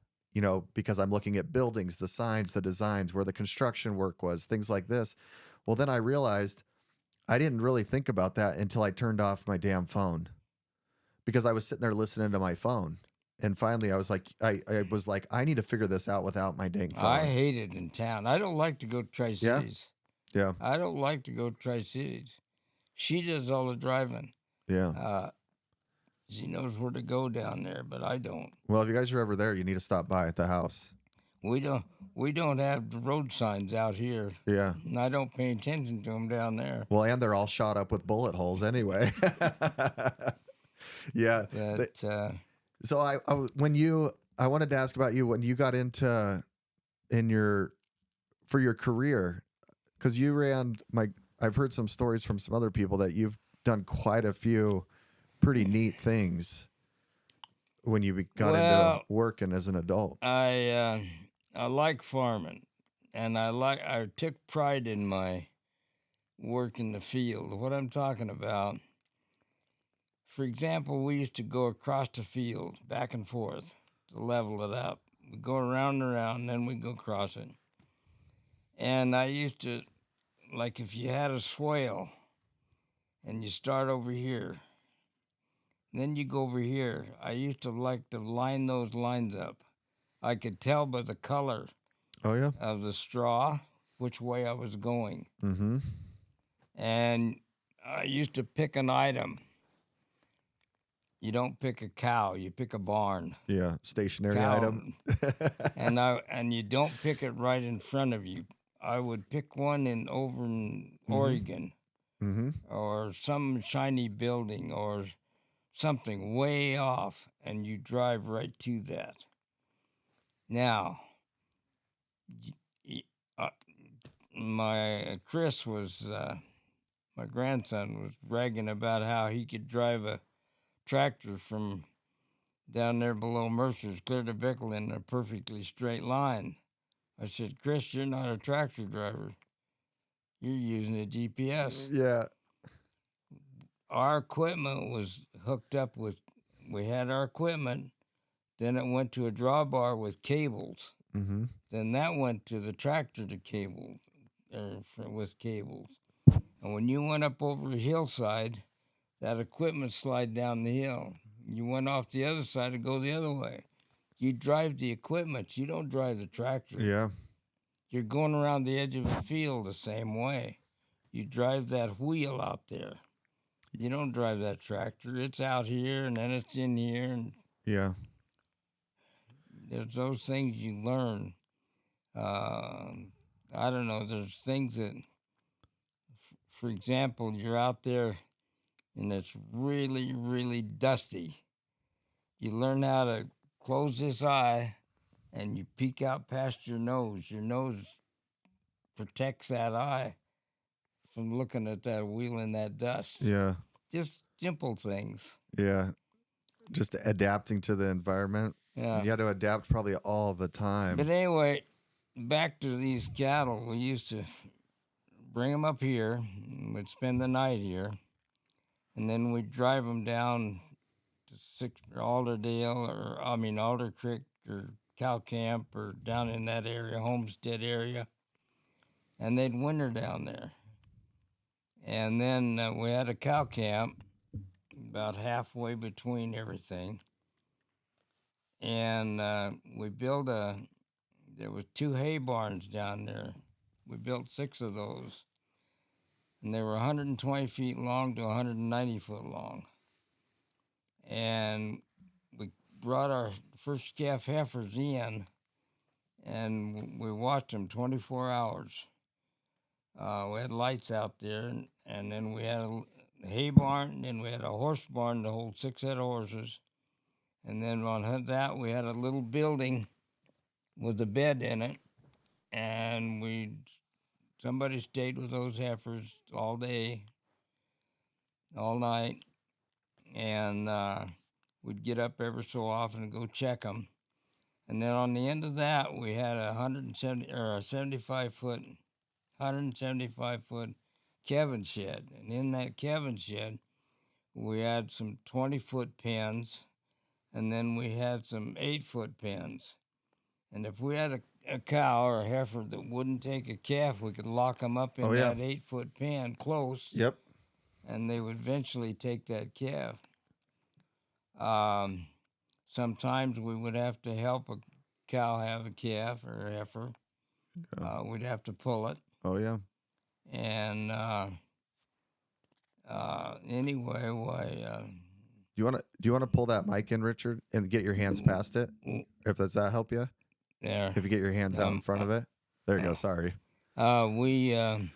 because I'm looking at buildings, the signs, the designs, where the construction work was, things like this. Well, then I realized I didn't really think about that until I turned off my damn phone, because I was sitting there listening to my phone. And finally I was like, I need to figure this out without my dang phone. I hate it in town. I don't like to go to Tri-Cities. Yeah. I don't like to go to Tri-Cities. She does all the driving. Yeah. She knows where to go down there, but I don't. Well, if you guys are ever there, you need to stop by at the house. we don't have the road signs out here, Yeah. and I don't pay attention to them down there. Well, and they're all shot up with bullet holes anyway. Yeah. But So I wanted to ask about you when you got into for your career, because you ran I've heard some stories from some other people that you've done quite a few pretty neat things when you got into working as an adult. I like farming, and I took pride in my work in the field. What I'm talking about, for example, we used to go across the field back and forth to level it up. We go around and around, and then we go across it. And I used to, like, if you had a swale and you start over here, then you go over here. I used to like to line those lines up. I could tell by the color Oh yeah. of the straw which way I was going. Mm-hmm. And I used to pick an item. You don't pick a cow, you pick a barn. Yeah, stationary Cow. item. And you don't pick it right in front of you. I would pick one over in Oregon, Mm-hmm. or some shiny building or something way off, and you drive right to that. Now, my Chris was my grandson was bragging about how he could drive a tractor from down there below Mercer's clear to Bickle in a perfectly straight line. I said, Chris, you're not a tractor driver. You're using a GPS. Yeah. Our equipment was hooked up with, we had our equipment, then it went to a drawbar with cables. Mm-hmm. Then that went to the tractor to cable, with cables. And when you went up over a hillside, that equipment slid down the hill. You went off the other side to go the other way. You drive the equipment. You don't drive the tractor. Yeah. You're going around the edge of a field the same way. You drive that wheel out there. You don't drive that tractor. It's out here, and then it's in here. And Yeah. there's those things you learn. I don't know. There's things that, for example, you're out there and it's really, really dusty. You learn how to close this eye and you peek out past your nose. Your nose protects that eye from looking at that wheel in that dust. Yeah. Just simple things. Yeah. Just adapting to the environment. Yeah. You had to adapt probably all the time. But anyway, back to these cattle. We used to bring them up here. We'd spend the night here. And then we'd drive them down to Alder Creek or Cow Camp or down in that area, Homestead area. And they'd winter down there. And then we had a cow camp about halfway between everything. And we built there was 2 hay barns down there. We built 6 of those. And they were 120 feet long to 190 foot long. And we brought our first calf heifers in, and we watched them 24 hours. We had lights out there, and then we had a hay barn, and then we had a horse barn to hold 6 head of horses. And then on that, we had a little building with a bed in it, and somebody stayed with those heifers all day, all night, and we'd get up every so often and go check them. And then on the end of that, we had a 175 foot calving shed, and in that calving shed, we had some 20-foot pens, and then we had some 8-foot pens. And if we had a cow or a heifer that wouldn't take a calf, we could lock them up in that 8-foot pen close. Yep. And they would eventually take that calf. Sometimes we would have to help a cow have a calf or a heifer. Yeah. We'd have to pull it. Oh yeah. And anyway, Do you want to pull that mic in, Richard, and get your hands past it? If does that help you? there. If you get your hands out in front of it. There you go. Sorry. You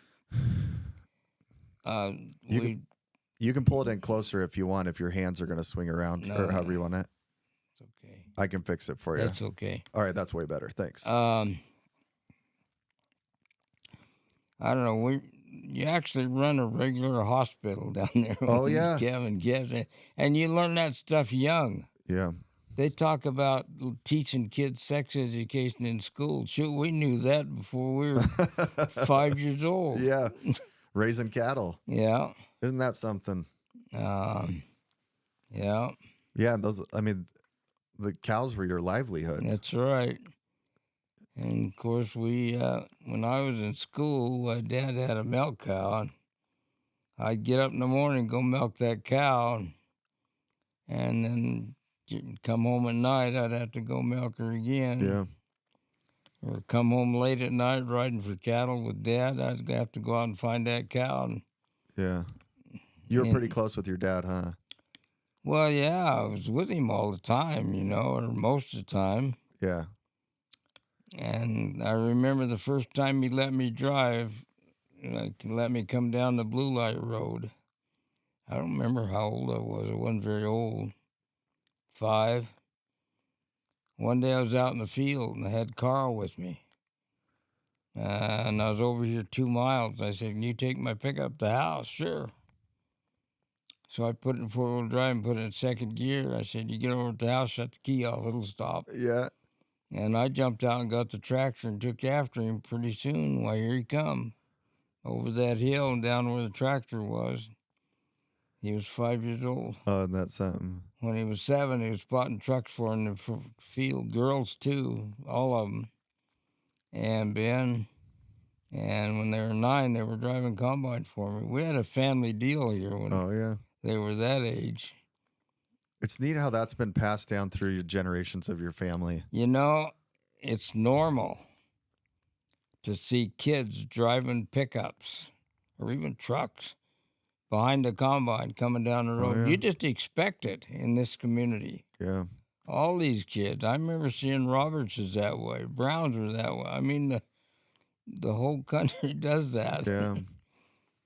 can pull it in closer if you want, if your hands are going to swing around or however you want it. It's okay. I can fix it for you. That's okay. All right, that's way better. Thanks. I don't know. You actually run a regular hospital down there. Oh, yeah. Kevin gives it. And you learn that stuff young. Yeah. They talk about teaching kids sex education in school. Shoot, we knew that before we were 5 years old. Yeah. Raising cattle. Yeah. Isn't that something? Yeah. Yeah, the cows were your livelihood. That's right. And of course, when I was in school, my dad had a milk cow. And I'd get up in the morning, go milk that cow, and then come home at night. I'd have to go milk her again. Yeah. Or come home late at night riding for cattle with Dad. I'd have to go out and find that cow. Yeah. You were pretty close with your dad, huh? Well, yeah, I was with him all the time, or most of the time. Yeah. And I remember the first time he let me drive, let me come down the Blue Light Road. I don't remember how old I was. I wasn't very old. 5. One day I was out in the field and I had Carl with me. And I was over here 2 miles. I said, "Can you take my pickup to the house?" "Sure." So I put it in 4-wheel drive and put it in second gear. I said, "You get over to the house, shut the key off, it'll stop." Yeah. And I jumped out and got the tractor and took after him. Pretty soon, why, here he come, over that hill and down where the tractor was. He was 5 years old. Oh, and that's something. When he was 7, he was spotting trucks for in the field. Girls, too, all of them. And Ben. And when they were 9, they were driving combine for me. We had a family deal here when they were that age. It's neat how that's been passed down through your generations of your family. It's normal to see kids driving pickups or even trucks behind the combine coming down the road. You just expect it in this community. Yeah. All these kids. I remember seeing Robertses that way. Browns were that way. I mean, the whole country does that. Yeah.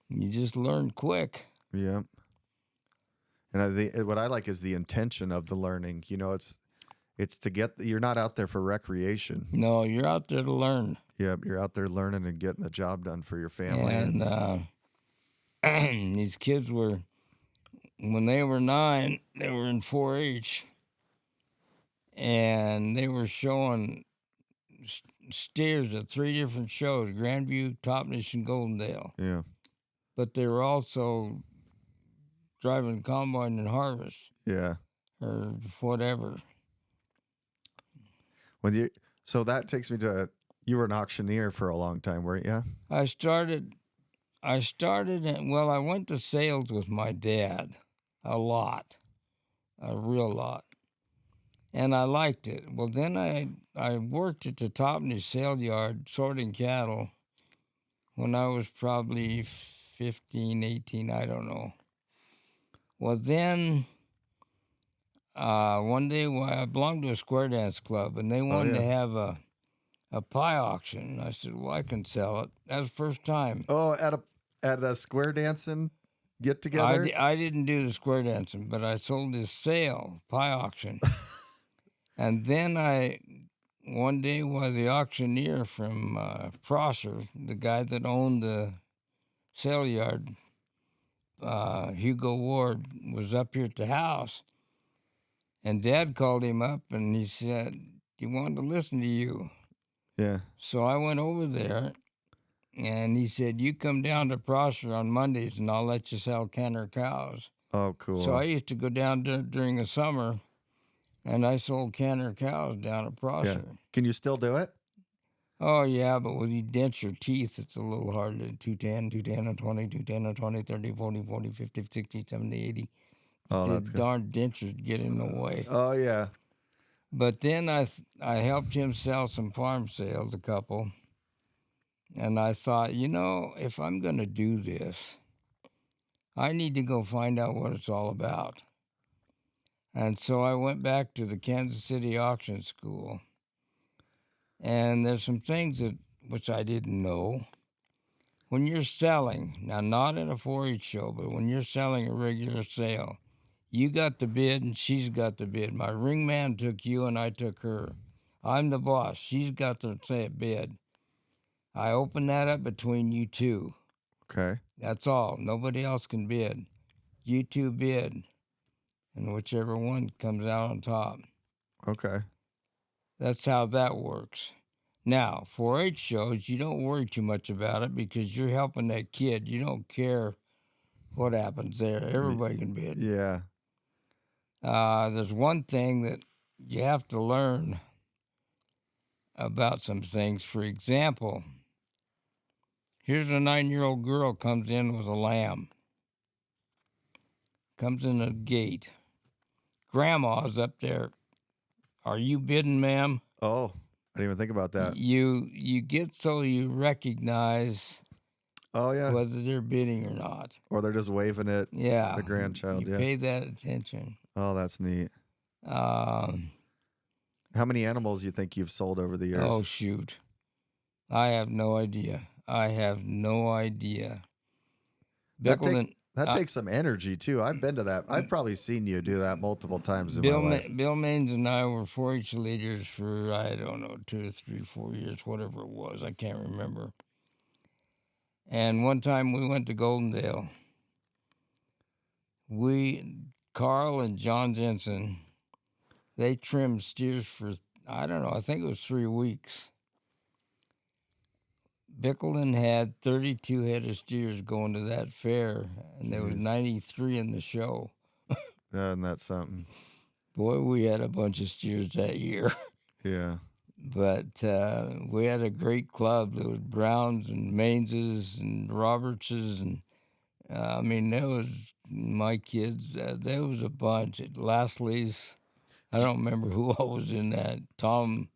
You just learn quick. Yeah. And what I like is the intention of the learning. It's to get. You're not out there for recreation. No, you're out there to learn. Yep, you're out there learning and getting the job done for your family. And these kids were, when they were 9, they were in 4-H, and they were showing steers at 3 different shows: Grandview, Toppenish, and Goldendale. Yeah. But they were also driving combine and harvest. Yeah. Or whatever. So that takes me to, you were an auctioneer for a long time, weren't you? I started, I went to sales with my dad a lot, a real lot. And I liked it. Well, then I worked at the Toppenish sale yard sorting cattle when I was probably 15, 18, I don't know. Well, then one day I belonged to a square dance club, and they wanted to have a pie auction. I said, "Well, I can sell it." That was the first time. Oh, at a square dancing get together? I didn't do the square dancing, but I sold this sale, pie auction. And then one day while the auctioneer from Prosser, the guy that owned the sale yard, Hugo Ward, was up here at the house, and Dad called him up and he said, "He wanted to listen to you." Yeah. So I went over there, and he said, "You come down to Prosser on Mondays and I'll let you sell canner cows." Oh, cool. So I used to go down during the summer, and I sold canner cows down at Prosser. Yeah. Can you still do it? Oh, yeah, but with these denture teeth, it's a little hard to 210, 210, 20, 210, 20, 30, 40, 40, 50, 60, 70, 80. Oh, the that's good. darn dentures get in the way. Oh, yeah. But then I helped him sell some farm sales, a couple. And I thought, if I'm going to do this, I need to go find out what it's all about. And so I went back to the Kansas City Auction School. And there's some things that which I didn't know. When you're selling, now not at a 4-H show, but when you're selling a regular sale, you got the bid and she's got the bid. My ring man took you and I took her. I'm the boss. She's got the say bid. I open that up between you two. Okay. That's all. Nobody else can bid. You two bid, and whichever one comes out on top. Okay. That's how that works. Now, 4-H shows, you don't worry too much about it because you're helping that kid. You don't care what happens there. Everybody can bid. Yeah. There's one thing that you have to learn about some things. For example, here's a 9-year-old girl comes in with a lamb. Comes in a gate. Grandma's up there. Are you bidding, ma'am? Oh, I didn't even think about that. You get so you recognize Oh, yeah. whether they're bidding or not. Or they're just waving at Yeah. the grandchild. You Yeah. pay that attention. Oh, that's neat. Um, How many animals do you think you've sold over the years? oh, shoot. I have no idea. That Bickleton, takes some energy, too. I've been to that. I've probably seen you do that multiple times in Bill, my life. Bill Maines and I were 4-H leaders for, I don't know, 2 or 3, 4 years, whatever it was. I can't remember. And one time we went to Goldendale. Carl and John Jensen, they trimmed steers for, I don't know, I think it was 3 weeks. Bickleton had 32 head of steers going to that fair, and there was 93 in the show. And that's something. Boy, we had a bunch of steers that year. Yeah. But we had a great club. There was Browns and Mainses and Robertses, and I mean, there was my kids. There was a bunch at Lastly's. I don't remember who all was in that. Tom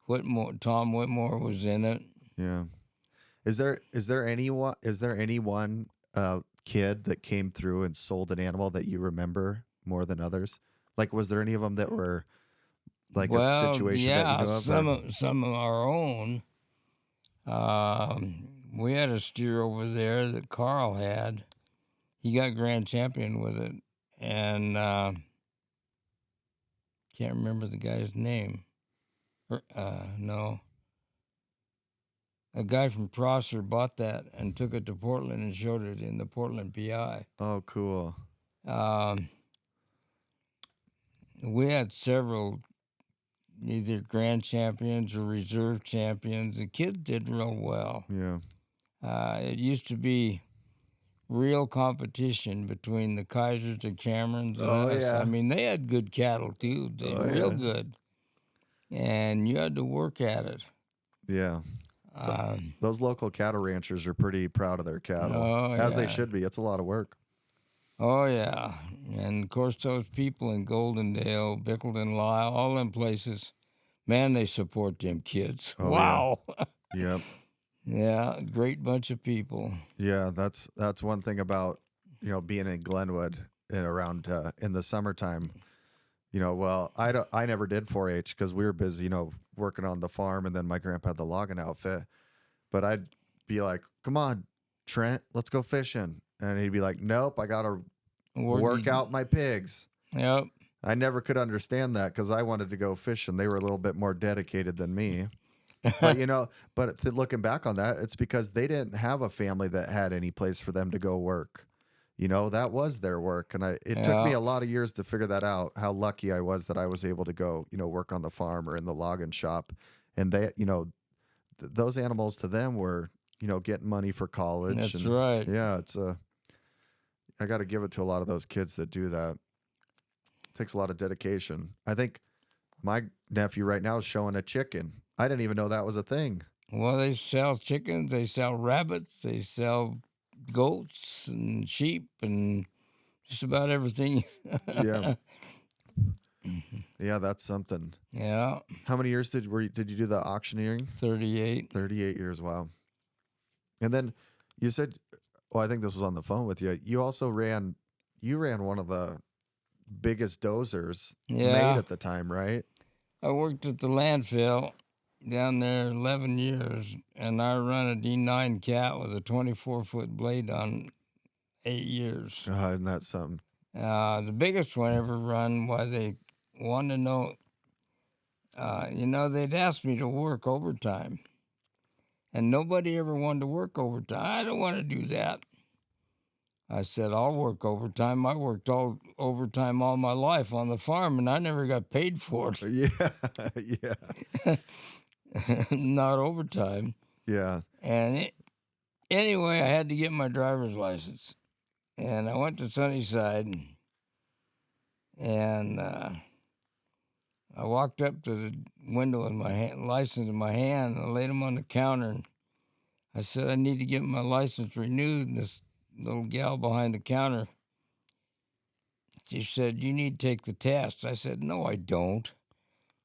Whitmore was in it. Yeah. Is there anyone kid that came through and sold an animal that you remember more than others? Like, was there any of them that were like a situation that you know of? Some of our own. We had a steer over there that Carl had. He got grand champion with it, and can't remember the guy's name. No. A guy from Prosser bought that and took it to Portland and showed it in the Portland PI. Oh, cool. We had several either grand champions or reserve champions. The kids did real well. Yeah. It used to be real competition between the Kaisers and Camerons and us. Yeah. I mean, they had good cattle too. They were real good. And you had to work at it. Yeah. Those local cattle ranchers are pretty proud of their cattle, as they should be. It's a lot of work. Oh, yeah. And, of course, those people in Goldendale, Bickleton, Lyle, all them places, man, they support them kids. Oh, wow. Yeah. Yep. Yeah, great bunch of people. Yeah, that's one thing about, being in Glenwood and around in the summertime. Well, I never did 4-H because we were busy, working on the farm, and then my grandpa had the logging outfit. But I'd be like, "Come on, Trent, let's go fishing," and he'd be like, "Nope, I gotta work out my pigs." Yep. I never could understand that because I wanted to go fishing. They were a little bit more dedicated than me. But looking back on that, it's because they didn't have a family that had any place for them to go work. That was their work. And it took me a lot of years to figure that out, how lucky I was that I was able to go, work on the farm or in the logging shop. And they, those animals to them were, getting money for college. That's right. Yeah. I got to give it to a lot of those kids that do that. It takes a lot of dedication. I think my nephew right now is showing a chicken. I didn't even know that was a thing. Well, they sell chickens, they sell rabbits, they sell goats and sheep and just about everything. Yeah. Yeah, that's something. Yeah. How many years did you do the auctioneering? 38. 38 years, wow. And then you said, well, I think this was on the phone with you. You also ran one of the biggest dozers made at the time, right? I worked at the landfill down there 11 years, and I run a D9 cat with a 24-foot blade on 8 years. And that's something. The biggest one I ever run was they wanted to know, they'd asked me to work overtime, and nobody ever wanted to work overtime. I don't want to do that. I said, I'll work overtime. I worked all overtime all my life on the farm, and I never got paid for it. Yeah, yeah. Not overtime. Yeah. And anyway, I had to get my driver's license. And I went to Sunnyside, and I walked up to the window with my license in my hand, and I laid them on the counter, and I said, I need to get my license renewed. And this little gal behind the counter, she said, you need to take the test. I said, no, I don't.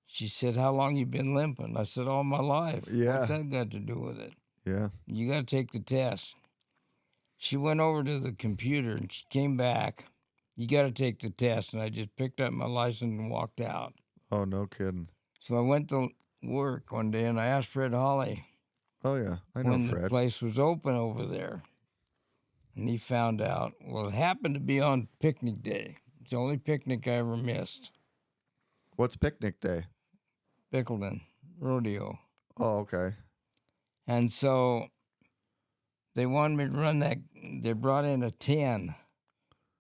She said, how long you been limping? I said, all my life. Yeah. What's that got to do with it? Yeah. You got to take the test. She went over to the computer, and she came back. You got to take the test. And I just picked up my license and walked out. Oh, no kidding. So I went to work one day, and I asked Fred Hawley Oh, yeah. I know when Fred. the place was open over there. And he found out. Well, it happened to be on picnic day. It's the only picnic I ever missed. What's picnic day? Bickleton Rodeo. Oh, okay. And so they wanted me to run that. They brought in a 10.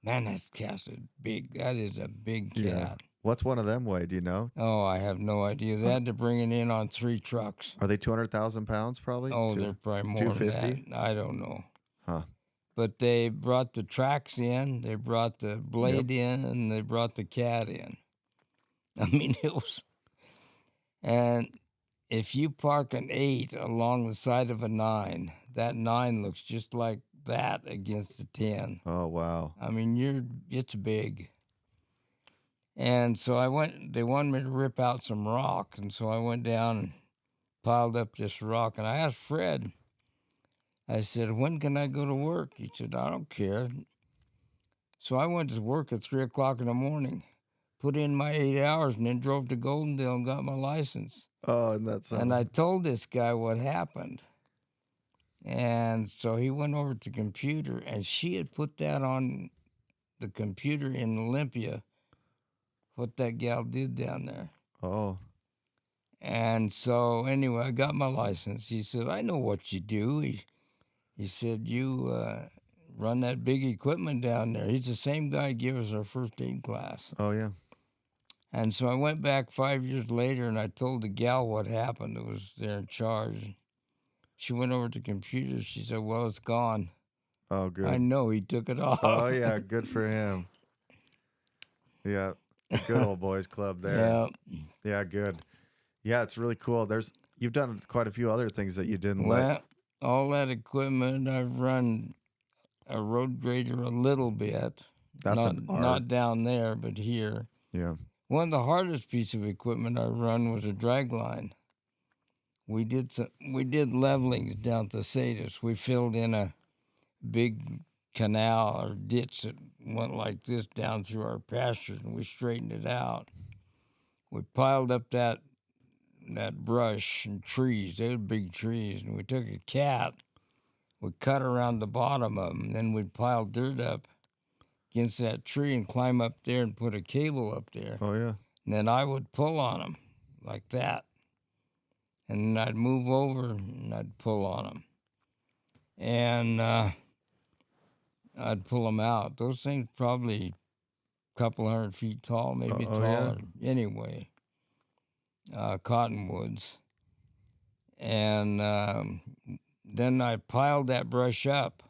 Man, that cat's big. That is a big cat. Yeah. What's one of them weigh? Do you know? Oh, I have no idea. They had to bring it in on 3 trucks. Are they 200,000 pounds probably? Oh, they're probably more than 250? that. I don't know. Huh. But they brought the tracks in, they brought the blade in, and they brought the cat in. I mean, it was... And if you park an 8 along the side of a 9, that 9 looks just like that against the 10. Oh, wow. I mean, it's big. And so they wanted me to rip out some rock. And so I went down and piled up this rock. And I asked Fred, I said, when can I go to work? He said, I don't care. So I went to work at 3 o'clock in the morning, put in my 8 hours, and then drove to Goldendale and got my license. Oh, and that's And I told this guy what happened. And so he went over to the computer, and she had put that on the computer in Olympia, what that gal did down there. Oh. And so anyway, I got my license. He said, I know what you do. He said, you run that big equipment down there. He's the same guy who gave us our first aid class. Oh, yeah. And so I went back 5 years later, and I told the gal what happened that was there in charge. She went over to the computer. She said, well, it's gone. Oh, good. I know, he took it off. Oh, yeah, good for him. Yeah, good old boys club there. Yeah. Yeah, good. Yeah, it's really cool. You've done quite a few other things that you didn't Well, all that equipment, I've run a road grader a little bit. That's not, an art. not down there, but here. Yeah. One of the hardest piece of equipment I run was a drag line. We did levelings down to Sadis. We filled in a big canal or ditch that went like this down through our pastures, and we straightened it out. We piled up that brush and trees. They were big trees, and we took a cat. We cut around the bottom of them, and then we'd pile dirt up against that tree and climb up there and put a cable up there. Oh, yeah. And then I would pull on them like that. And I'd move over and I'd pull on them. And I'd pull them out. Those things probably a couple 100 feet tall, maybe taller. Yeah. Anyway, cottonwoods. And then I piled that brush up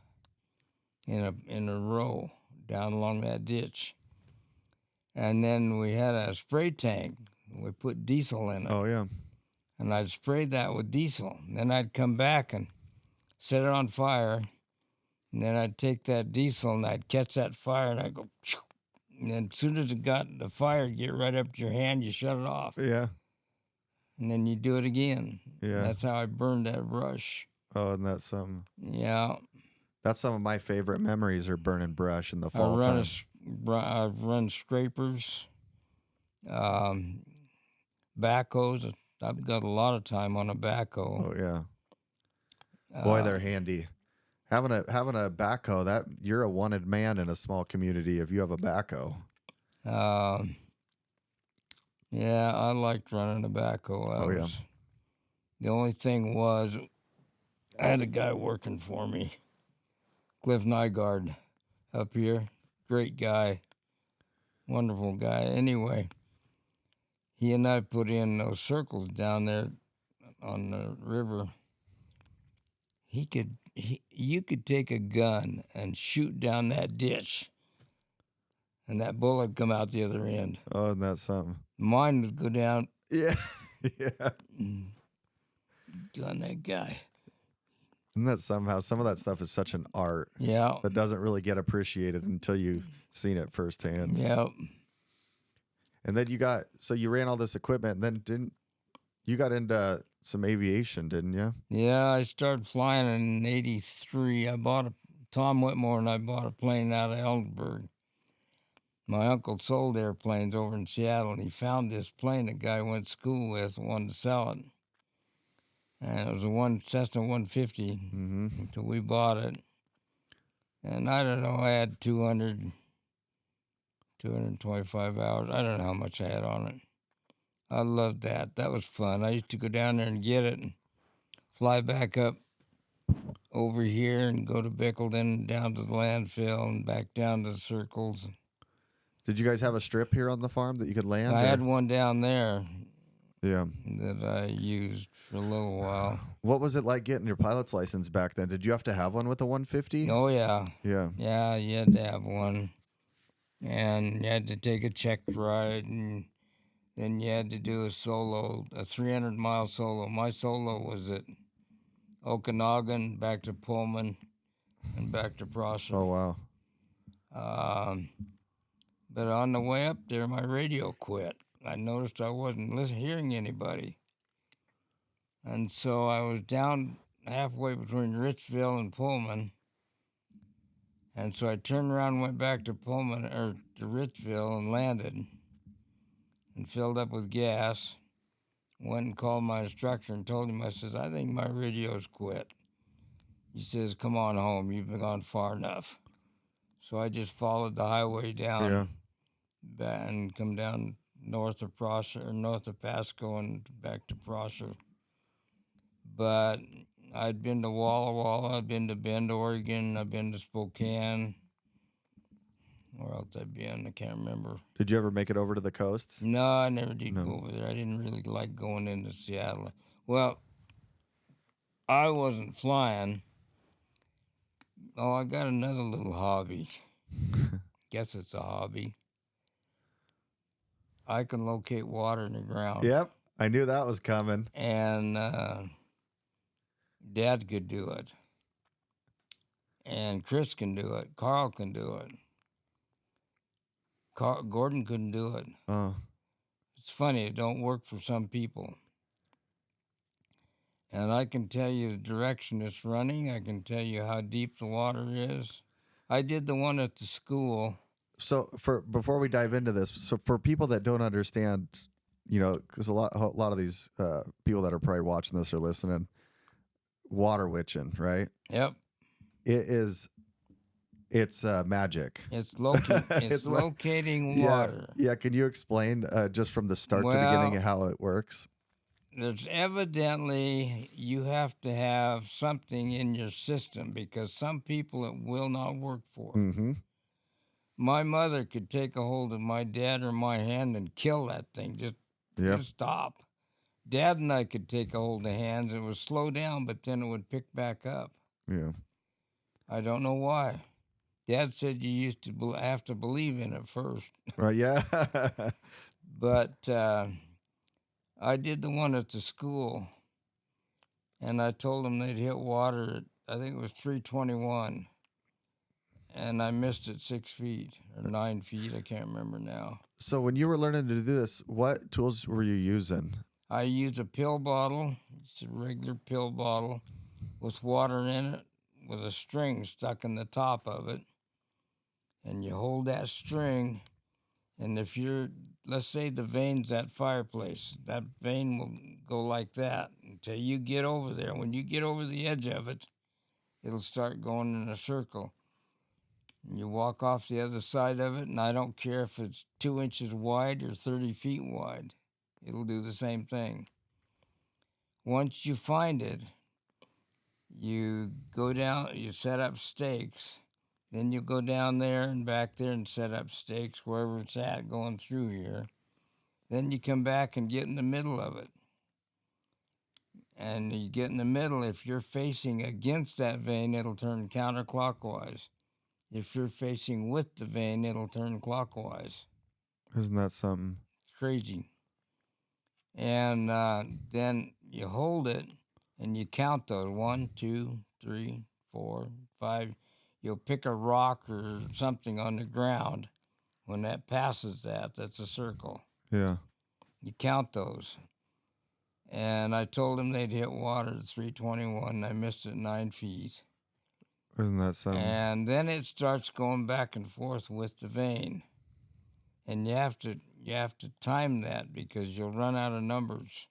in a row down along that ditch. And then we had a spray tank. We put diesel in it. Oh, yeah. And I'd spray that with diesel. And then I'd come back and set it on fire. And then I'd take that diesel and I'd catch that fire and I'd go, phew. And then as soon as it got the fire, get right up to your hand, you shut it off. Yeah. And then you do it again. Yeah. And that's how I burned that brush. Oh, and that's something. Yeah. That's some of my favorite memories are burning brush in the fall time. I've run scrapers, backhoes, I've got a lot of time on a backhoe. Oh yeah. Boy, they're handy. Having a backhoe, that you're a wanted man in a small community if you have a backhoe. Yeah, I liked running a backhoe. The only thing was, I had a guy working for me, Cliff Nygaard, up here. Great guy, wonderful guy. Anyway, he and I put in those circles down there on the river. You could take a gun and shoot down that ditch, and that bullet would come out the other end. Oh, isn't that something? Mine would go down. Yeah. Yeah. On that guy. Isn't that somehow some of that stuff is such an art that doesn't really get appreciated until you've seen it firsthand. Yeah. And then you ran all this equipment, and then you got into some aviation, didn't you? Yeah, I started flying in '83. Tom Whitmore and I bought a plane out of Ellensburg. My uncle sold airplanes over in Seattle, and he found this plane a guy went to school with and wanted to sell it. And it was a Cessna 150, so we bought it. And I don't know, I had 225 hours. I don't know how much I had on it. I loved that. That was fun. I used to go down there and get it and fly back up over here and go to Bickleton, down to the landfill, and back down to the circles. Did you guys have a strip here on the farm that you could land? I had one down there. Yeah. That I used for a little while. What was it like getting your pilot's license back then? Did you have to have one with the 150? Oh, yeah. Yeah. Yeah, you had to have one. And you had to take a check ride, and then you had to do a 300-mile solo. My solo was at Okanagan, back to Pullman, and back to Prosser. Oh, wow. But on the way up there, my radio quit. I noticed I wasn't hearing anybody. And so I was down halfway between Richville and Pullman. And so I turned around and went back to Richville and landed and filled up with gas. Went and called my instructor and told him, I says, I think my radio's quit. He says, come on home. You've been gone far enough. So I just followed the highway down and come down north of Pasco and back to Prosser. But I'd been to Walla Walla, I'd been to Bend, Oregon, I've been to Spokane. Where else I've been? I can't remember. Did you ever make it over to the coast? No, I never did go over there. I didn't really like going into Seattle. Well, I wasn't flying. Oh, I got another little hobby. Guess it's a hobby. I can locate water in the ground. Yep, I knew that was coming. And Dad could do it. And Chris can do it. Carl can do it. Gordon couldn't do it. Oh. It's funny, it don't work for some people. And I can tell you the direction it's running. I can tell you how deep the water is. I did the one at the school. So before we dive into this, so for people that don't understand, because a lot of these people that are probably watching this or listening, water witching, right? Yep. It's magic. It's locating water. Yeah. Can you explain just from the start to beginning how it works? There's evidently you have to have something in your system because some people it will not work for. Mm-hmm. My mother could take a hold of my dad or my hand and kill that thing. Just stop. Dad and I could take a hold of hands. It would slow down, but then it would pick back up. Yeah. I don't know why. Dad said you used to have to believe in it first. Right, yeah. But I did the one at the school, and I told them they'd hit water at, I think it was 321, and I missed it 6 feet or 9 feet. I can't remember now. So when you were learning to do this, what tools were you using? I used a pill bottle. It's a regular pill bottle with water in it with a string stuck in the top of it. And you hold that string And if let's say the vein's that fireplace, that vein will go like that until you get over there. When you get over the edge of it, it'll start going in a circle. And you walk off the other side of it, and I don't care if it's 2 inches wide or 30 feet wide. It'll do the same thing. Once you find it, you go down, you set up stakes. Then you go down there and back there and set up stakes wherever it's at going through here. Then you come back and get in the middle of it. And you get in the middle, if you're facing against that vein, it'll turn counterclockwise. If you're facing with the vein, it'll turn clockwise. Isn't that something? Crazy. And then you hold it and you count those 1, 2, 3, 4, 5. You'll pick a rock or something on the ground. When that passes that's a circle. Yeah. You count those. And I told them they'd hit water at 321. I missed it 9 feet. Isn't that something? And then it starts going back and forth with the vein. And you have to time that because you'll run out of numbers.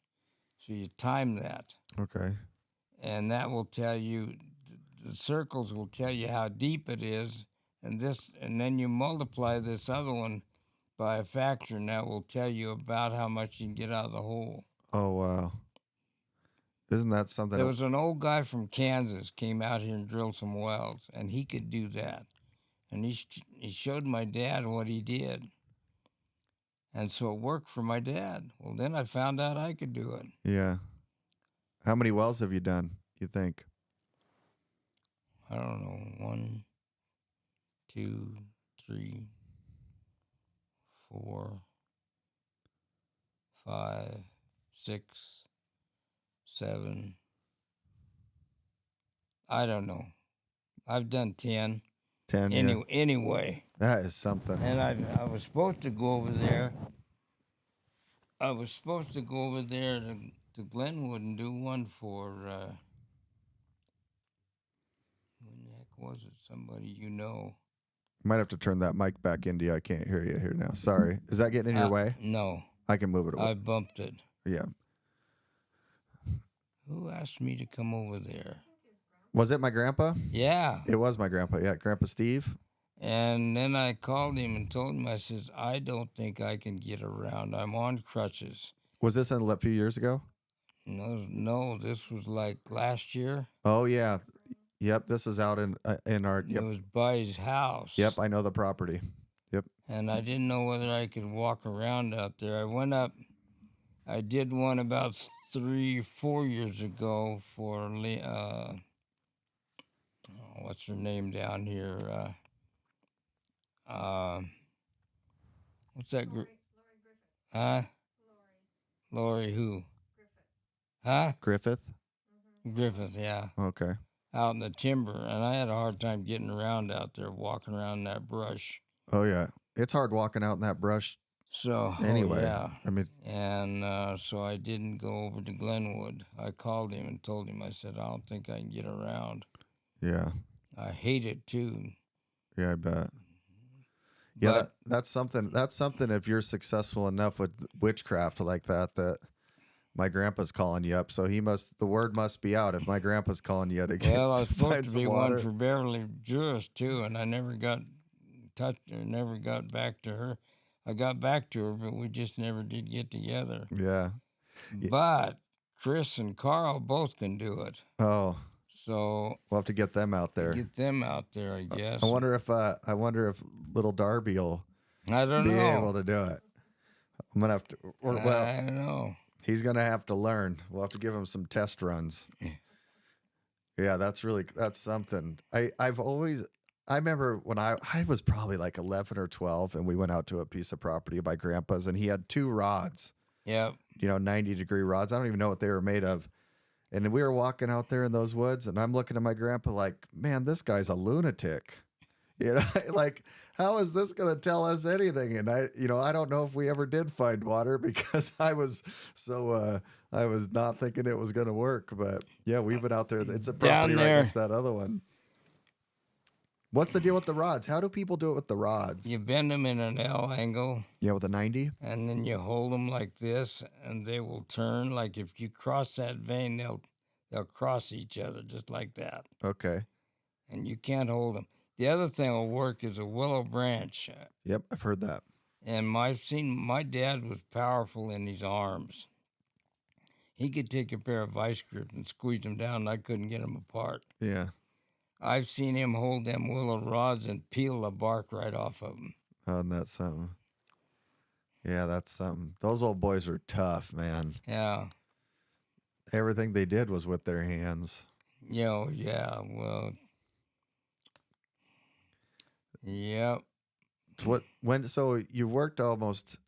So you time that. Okay. And that will tell you, the circles will tell you how deep it is, and then you multiply this other one by a factor, and that will tell you about how much you can get out of the hole. Oh, wow. Isn't that something? There was an old guy from Kansas came out here and drilled some wells, and he could do that. And he showed my dad what he did. And so it worked for my dad. Well, then I found out I could do it. Yeah. How many wells have you done, you think? I don't know, 1, 2, 3, 4, 5, 6, 7. I don't know. I've done 10. 10. Yeah. Anyway. That is something. And I was supposed to go over there. I was supposed to go over there to Glenwood and do one for, when the heck was it? Somebody you know. Might have to turn that mic back into you. I can't hear you here now. Sorry. Is that getting in your way? No. I can move it away. I bumped it. Yeah. Who asked me to come over there? Was it my grandpa? Yeah. It was my grandpa. Yeah, Grandpa Steve. And then I called him and told him, I says, I don't think I can get around. I'm on crutches. Was this a few years ago? No, this was like last year. Oh, yeah. Yep, this is out in our... Yep. It was by his house. Yep, I know the property. Yep. And I didn't know whether I could walk around out there. I went up. I did one about 3-4 years ago for... what's her name down here? What's that group? Huh? Lori who? Huh? Griffith? Griffith, yeah. Okay. Out in the timber. And I had a hard time getting around out there, walking around in that brush. Oh, yeah. It's hard walking out in that brush. So, anyway, yeah. I mean... And so I didn't go over to Glenwood. I called him and told him, I said, I don't think I can get around. Yeah. I hate it, too. Yeah, I bet. Yeah, that's something. That's something. If you're successful enough with witchcraft like that my grandpa's calling you up. So the word must be out. If my grandpa's calling you to get, well, I was supposed to be water. one for Beverly Juris too, and I never got touched or never got back to her. I got back to her, but we just never did get together. Yeah. But Chris and Carl both can do it. Oh. So we'll have to get them out there. Get them out there, I guess. I wonder if little Darby will be able to do it. I'm gonna have to. I don't know. He's gonna have to learn. We'll have to give him some test runs. Yeah, that's something. I remember when I was probably like 11 or 12, and we went out to a piece of property by Grandpa's, and he had 2 rods. Yep. 90-degree rods. I don't even know what they were made of. And we were walking out there in those woods, and I'm looking at my grandpa like, man, this guy's a lunatic. Like, how is this going to tell us anything? And I don't know if we ever did find water because I was not thinking it was going to work. But yeah, we've been out there. It's a property right next to that other one. What's the deal with the rods? How do people do it with the rods? You bend them in an L angle, Yeah, with a 90? and then you hold them like this, and they will turn. Like if you cross that vein, they'll cross each other just like that, Okay. and you can't hold them. The other thing will work is a willow branch, Yep, I've heard that. and my dad was powerful in his arms. He could take a pair of vice grips and squeeze them down, and I couldn't get them apart. Yeah. I've seen him hold them willow rods and peel the bark right off of them. Oh, and that's something. Yeah, that's something. Those old boys were tough, man. Yeah. Everything they did was with their hands. Yeah, well, yep. So you worked almost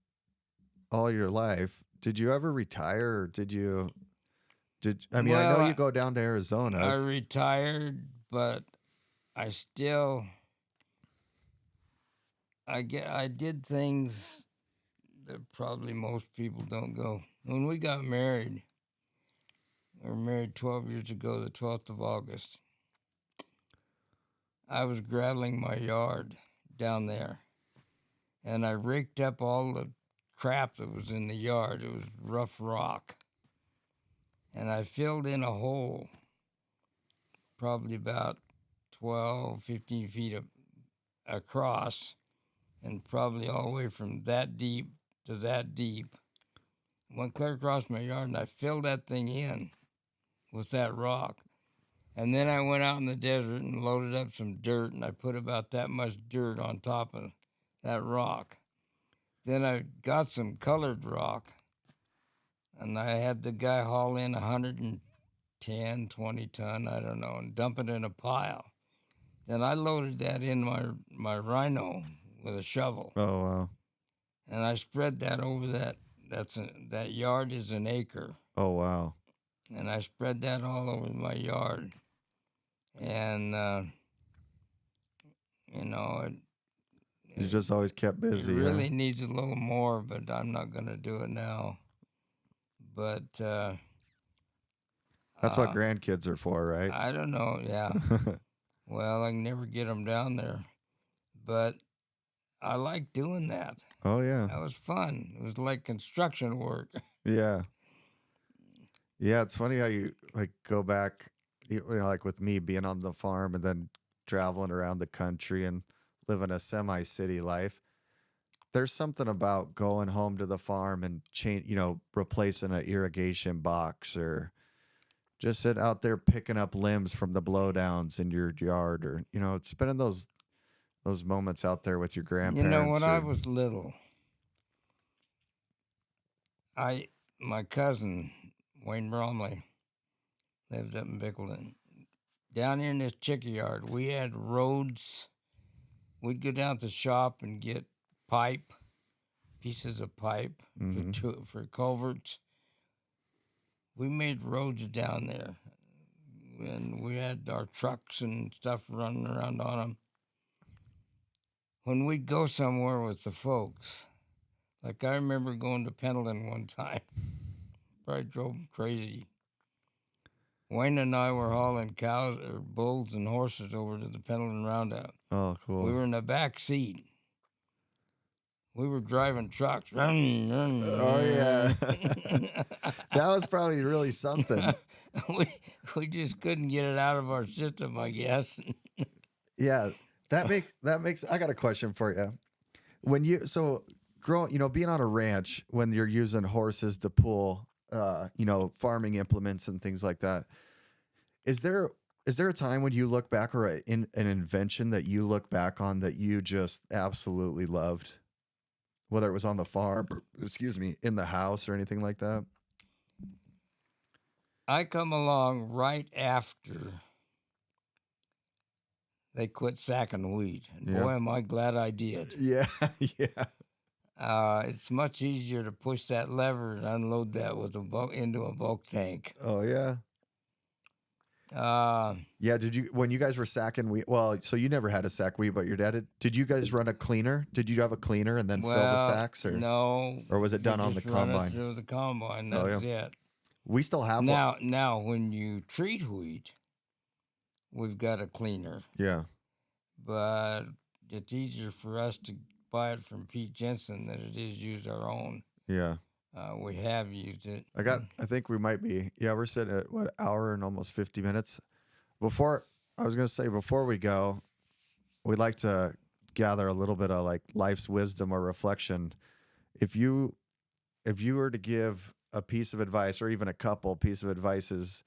all your life. Did you ever retire, or I know Well, you go down to Arizona. I retired, but I still, I did things that probably most people don't go. When we got married, we were married 12 years ago, the 12th of August. I was graveling my yard down there, and I raked up all the crap that was in the yard. It was rough rock. And I filled in a hole, probably about 12, 15 feet across, and probably all the way from that deep to that deep. Went clear across my yard, and I filled that thing in with that rock. And then I went out in the desert and loaded up some dirt, and I put about that much dirt on top of that rock. Then I got some colored rock, and I had the guy haul in 110, 20 ton, I don't know, and dump it in a pile. Then I loaded that in my rhino with a shovel. Oh, wow. And I spread that over that. That yard is an acre. Oh, wow. And I spread that all over my yard. And, You just always kept busy. It really needs a little more, but I'm not going to do it now. But that's what grandkids are for, right? I don't know. Yeah. Well, I can never get them down there, but I like doing that. Oh, yeah. That was fun. It was like construction work. Yeah. Yeah, it's funny how you go back, like with me being on the farm and then traveling around the country and living a semi-city life. There's something about going home to the farm and replacing an irrigation box, or just sit out there picking up limbs from the blowdowns in your yard, or spending those moments out there with your grandparents. When I was little, my cousin Wayne Bromley lived up in Bickleton. Down in this chicken yard, we had roads. We'd go down to the shop and get pieces of pipe for culverts. We made roads down there, and we had our trucks and stuff running around on them. When we'd go somewhere with the folks, like I remember going to Pendleton one time, probably drove them crazy. Wayne and I were hauling cows or bulls and horses over to the Pendleton Roundup. Oh, cool. We were in the back seat. We were driving trucks. Oh, yeah. That was probably really something. we just couldn't get it out of our system, I guess. Yeah. That makes I got a question for you. When you being on a ranch, when you're using horses to pull farming implements and things like that, is there a time when you look back, or an invention that you look back on that you just absolutely loved? Whether it was on the farm, or, in the house or anything like that? I come along right after they quit sacking wheat. And boy, am I glad I did. Yeah, yeah. It's much easier to push that lever and unload that into a bulk tank. Oh, yeah. Yeah. When you guys were sacking wheat? Well, so you never had a sack wheat, but your dad did you guys run a cleaner? Did you have a cleaner and then fill the sacks, or no? Or was it done on the combine? Run it through the combine. That's it. We still have one. Now, when you treat wheat, we've got a cleaner. Yeah. but it's easier for us to buy it from Pete Jensen than it is use our own. Yeah. We have used it. I think we might be, yeah, we're sitting at what, hour and almost 50 minutes. Before, I was going to say, before we go, we'd like to gather a little bit of like life's wisdom or reflection. If you were to give a piece of advice or even a couple piece of advices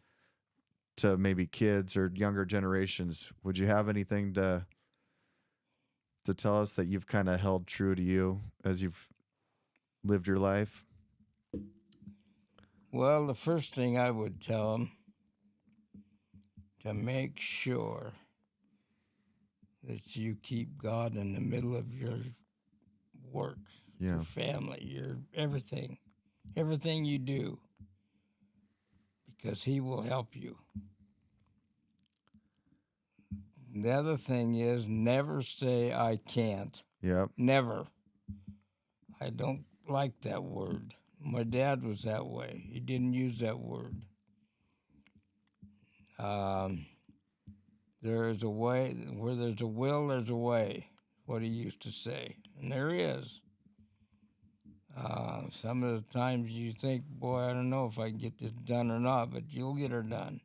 to maybe kids or younger generations, would you have anything to tell us that you've kind of held true to you as you've lived your life? Well, the first thing I would tell them, to make sure that you keep God in the middle of your work, Yeah. your family, your everything you do, because He will help you. The other thing is, never say I can't. Yep. Never. I don't like that word. My dad was that way. He didn't use that word. There is a way, where there's a will, there's a way, what he used to say. And there is. Some of the times you think, boy, I don't know if I can get this done or not, but you'll get her done.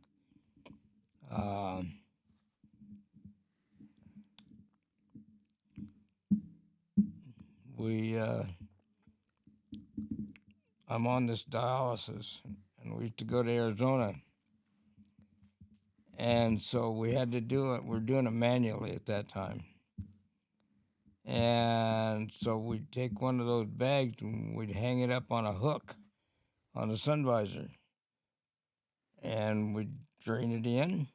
I'm on this dialysis, and we used to go to Arizona. And so we had to do it. We're doing it manually at that time. And so we'd take one of those bags and we'd hang it up on a hook on the sun visor. And we'd drain it in.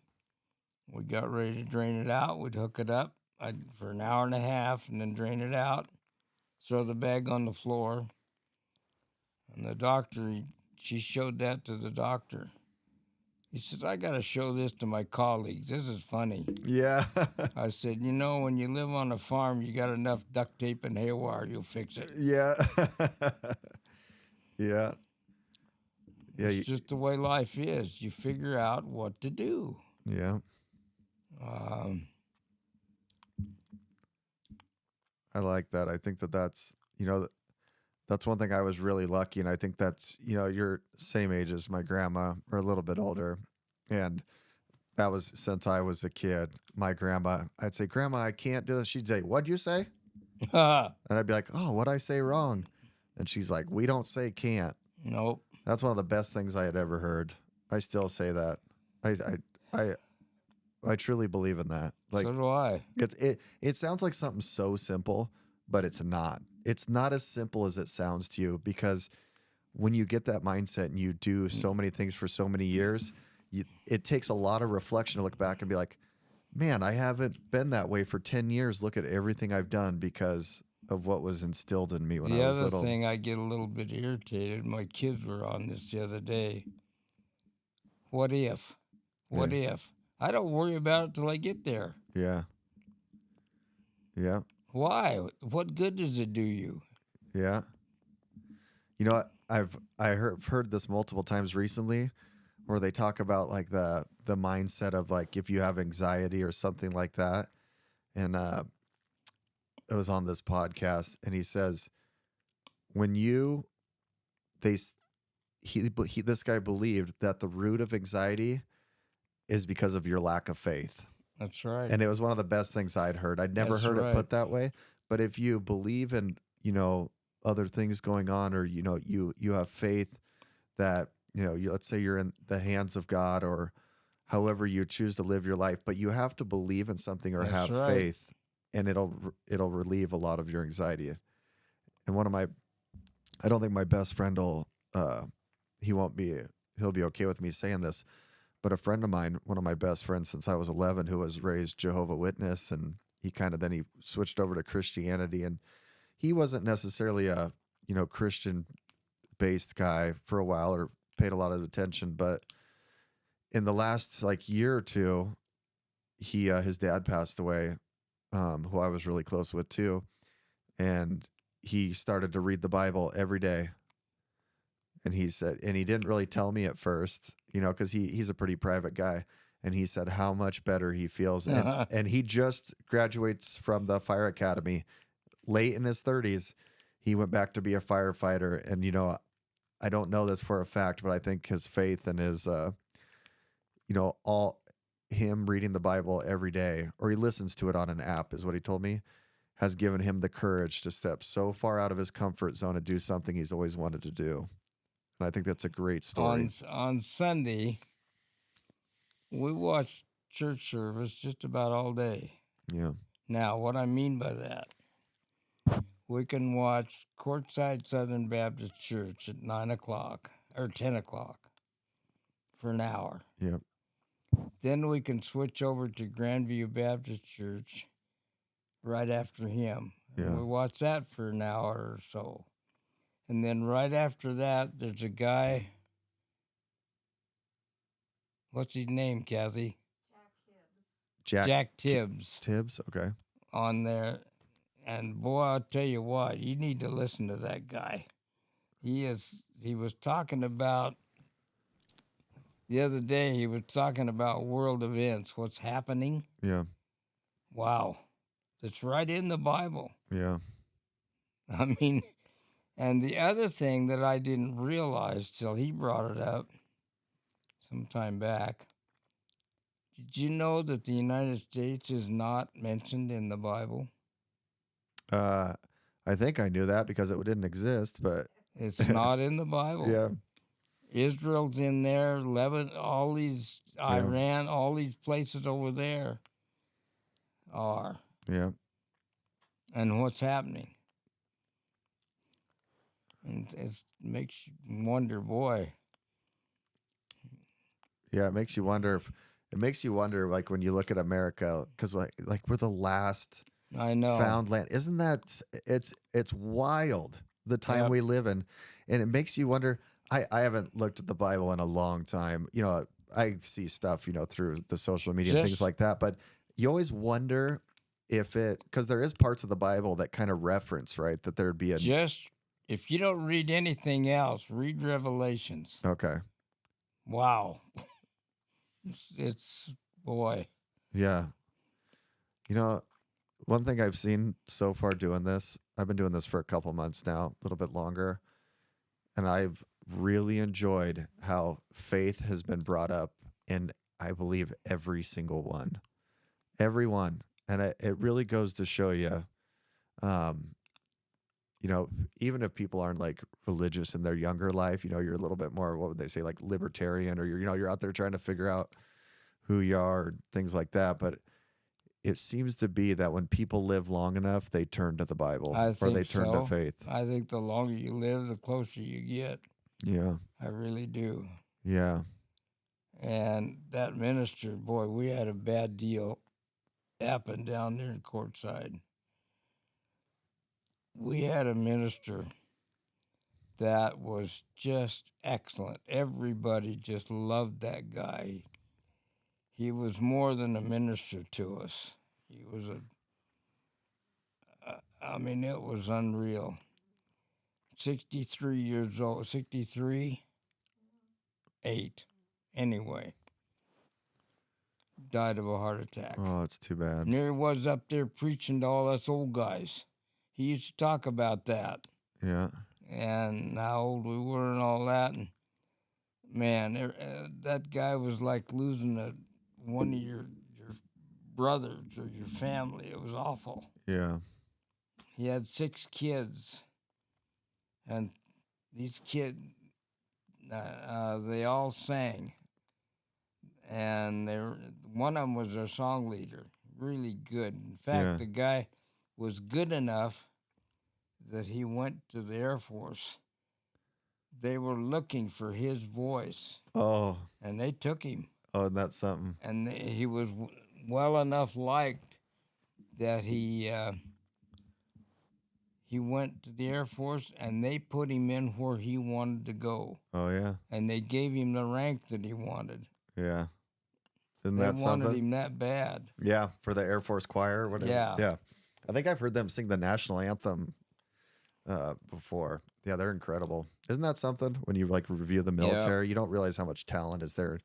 We got ready to drain it out. We'd hook it up for an hour and a half and then drain it out. Throw the bag on the floor. And the doctor, she showed that to the doctor. He says, I got to show this to my colleagues. This is funny. Yeah. I said, you know, when you live on a farm, you got enough duct tape and hair wire, you'll fix it. Yeah. Yeah. Yeah. It's just the way life is. You figure out what to do. Yeah. I like that. I think that's, that's one thing I was really lucky. And I think that's, you're same age as my grandma or a little bit older. And that was since I was a kid. My grandma, I'd say, Grandma, I can't do this. She'd say, what'd you say? And I'd be like, oh, what'd I say wrong? And she's like, we don't say can't. Nope. That's one of the best things I had ever heard. I still say that. I truly believe in that. Like, So do I. It sounds like something so simple, but it's not. It's not as simple as it sounds to you, because when you get that mindset and you do so many things for so many years, it takes a lot of reflection to look back and be like, man, I haven't been that way for 10 years. Look at everything I've done because of what was instilled in me when I was little. The other thing, I get a little bit irritated. My kids were on this the other day. What if? What if? I don't worry about it till I get there. Yeah. Yeah. Why? What good does it do you? Yeah. You know what? I've heard this multiple times recently, where they talk about like the mindset of like if you have anxiety or something like that. And it was on this podcast, and he says, when this guy believed that the root of anxiety is because of your lack of faith. That's right. And it was one of the best things I'd heard. I'd never heard it put that way. But if you believe in, other things going on, or, you have faith that, let's say you're in the hands of God, or however you choose to live your life, but you have to believe in something or have faith, and it'll relieve a lot of your anxiety. And I don't think my best friend he'll be okay with me saying this, but a friend of mine, one of my best friends since I was 11, who was raised Jehovah's Witness, and he switched over to Christianity, and he wasn't necessarily a, Christian-based guy for a while, or paid a lot of attention, but in the last year or two, his dad passed away, who I was really close with too, and he started to read the Bible every day. And he said, and he didn't really tell me at first, because he's a pretty private guy. and he said how much better he feels. And he just graduates from the fire academy late in his 30s. He went back to be a firefighter. And, you know, I don't know this for a fact, but I think his faith and his, all him reading the Bible every day, or he listens to it on an app, is what he told me, has given him the courage to step so far out of his comfort zone and do something he's always wanted to do. And I think that's a great story. On Sunday, we watched church service just about all day. Yeah. Now, what I mean by that, we can watch Courtside Southern Baptist Church at 9 o'clock or 10 o'clock for an hour. Yep. Then we can switch over to Grandview Baptist Church right after him. Yeah. We watch that for an hour or so. And then right after that, there's a guy. What's his name, Kathy? Jack Tibbs. Tibbs, okay. On there. And boy, I'll tell you what, you need to listen to that guy. He was talking about, the other day, he was talking about world events, what's happening. Yeah. Wow. It's right in the Bible. Yeah. I mean, and the other thing that I didn't realize till he brought it up some time back, did you know that the United States is not mentioned in the Bible? I think I knew that because it didn't exist, but It's not in the Bible. yeah. Israel's in there, Lebanon, all these, Iran, all these places over there are. Yeah. And what's happening? And it makes you wonder, boy. Yeah, it makes you wonder like when you look at America, because like we're the last I know. found land. Isn't that it's wild the time we live in, and it makes you wonder. I haven't looked at the Bible in a long time. You know, I see stuff, through the social media and things like that, but you always wonder because there is parts of the Bible that kind of reference, right, that there'd be if you don't read anything else, read Revelations. Okay. Wow. It's boy. Yeah. One thing I've seen so far doing this, I've been doing this for a couple months now, a little bit longer, and I've really enjoyed how faith has been brought up in, I believe, every single one. Every one. And it really goes to show you, even if people aren't like religious in their younger life, you're a little bit more, what would they say, like libertarian, or you're out there trying to figure out who you are, or things like that. But it seems to be that when people live long enough, they turn to the Bible or they turn to faith. I think the longer you live, the closer you get. Yeah. I really do. Yeah. And that minister, boy, we had a bad deal happen down there in Courtside. We had a minister that was just excellent. Everybody just loved that guy. He was more than a minister to us. He was it was unreal. 63 years old, 63, 8, anyway. Died of a heart attack. Oh, it's too bad. And there he was up there preaching to all us old guys. He used to talk about that. Yeah. And how old we were and all that. And man, that guy was like losing one of your brothers or your family. It was awful. Yeah. He had 6 kids. And these kids, they all sang. And one of them was their song leader, really good. In fact, the guy was good enough that he went to the Air Force. They were looking for his voice. Oh. And they took him. Oh, and that's something. And he was well enough liked that he went to the Air Force, and they put him in where he wanted to go. Oh, yeah. And they gave him the rank that he wanted. Yeah. Isn't that something? They wanted him that bad. Yeah, for the Air Force Choir or whatever. Yeah. Yeah. I think I've heard them sing the national anthem before. Yeah, they're incredible. Isn't that something? When you like review the military, you don't realize how much talent is there.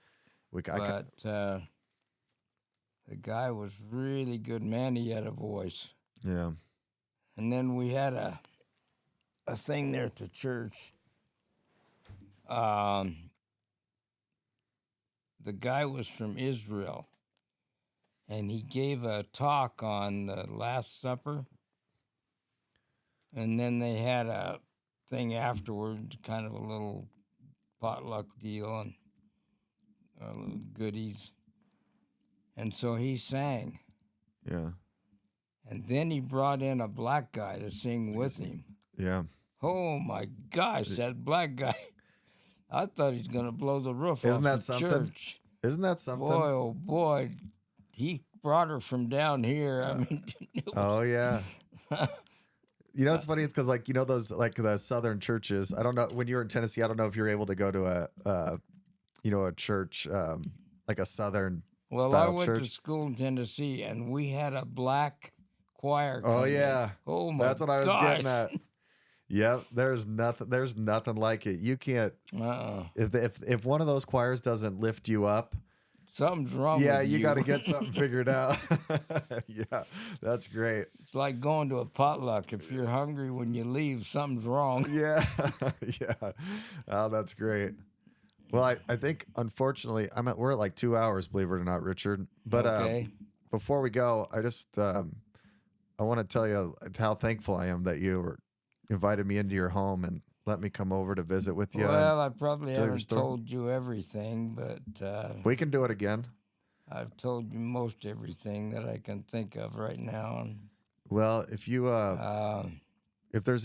The guy was really good man. He had a voice. Yeah. And then we had a thing there at the church. The guy was from Israel, and he gave a talk on the Last Supper. And then they had a thing afterwards, kind of a little potluck deal and little goodies. And so he sang. Yeah. And then he brought in a black guy to sing with him. Yeah. Oh my gosh, that black guy. I thought he's going to blow the roof off the church. Isn't that something? Boy, oh boy. He brought her from down here. I mean, oh, yeah. You know, it's funny. It's because, like, you know, those, like, the Southern churches. I don't know. When you were in Tennessee, I don't know if you were able to go to a church, like a Southern Well, style I went church. to school in Tennessee, and we had a black choir. Oh, yeah. Oh, my That's what I was gosh. getting at. Yep. There's nothing like it. You can't. If one of those choirs doesn't lift you up, something's wrong yeah, with you got to get something figured out. Yeah, that's great. It's like going to a potluck. If you're hungry when you leave, something's wrong. Yeah, yeah. Oh, that's great. Well, I think, unfortunately, we're at like 2 hours, believe it or not, Richard. But Okay. Before we go, I just I want to tell you how thankful I am that you invited me into your home and let me come over to visit with you. Well, I probably tell your haven't story. told you everything, but We can do it again. I've told you most everything that I can think of right now. Well, if you if there's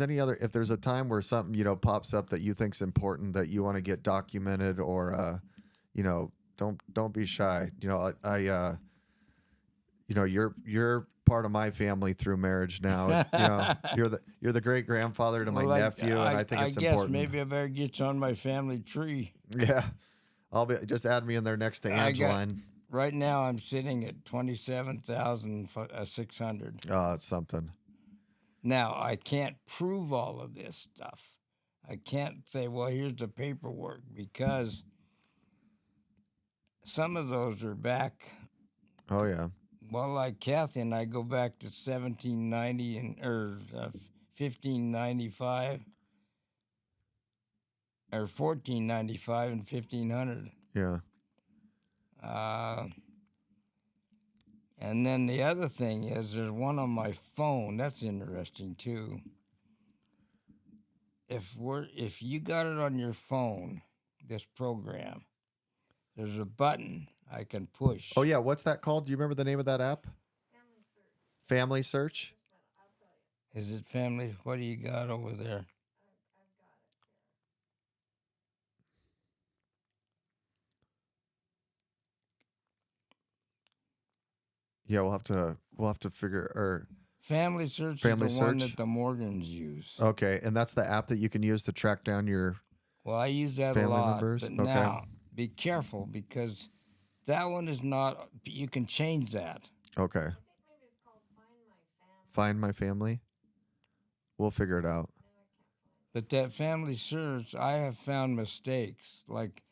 a time where something, you know, pops up that you think's important that you want to get documented, or you know, don't be shy. You know, you know, you're part of my family through marriage now. You know, you're the great grandfather to my nephew, and I think it's important. I guess maybe I better get you on my family tree. Yeah, just add me in there next to Angeline. Right now, I'm sitting at 27,600. Oh, it's something. Now, I can't prove all of this stuff. I can't say, well, here's the paperwork, because some of those are back. Oh, yeah. Well, like Kathy and I go back to 1790 or 1595 or 1495 and 1500. Yeah. And then the other thing is there's one on my phone. That's interesting too. If you got it on your phone, this program, there's a button I can push. Oh, yeah. What's that called? Do you remember the name of that app? Family Search? Is it Family? What do you got over there? Yeah, we'll have to figure. Or Family Search Family is the one Search? that the Morgans use. Okay, and that's the app that you can use to track down your. Well, I use that Family a lot. members? But Okay. now, be careful, because that one is not. You can change that. Okay. Find My Family. We'll figure it out. But that Family Search, I have found mistakes. Like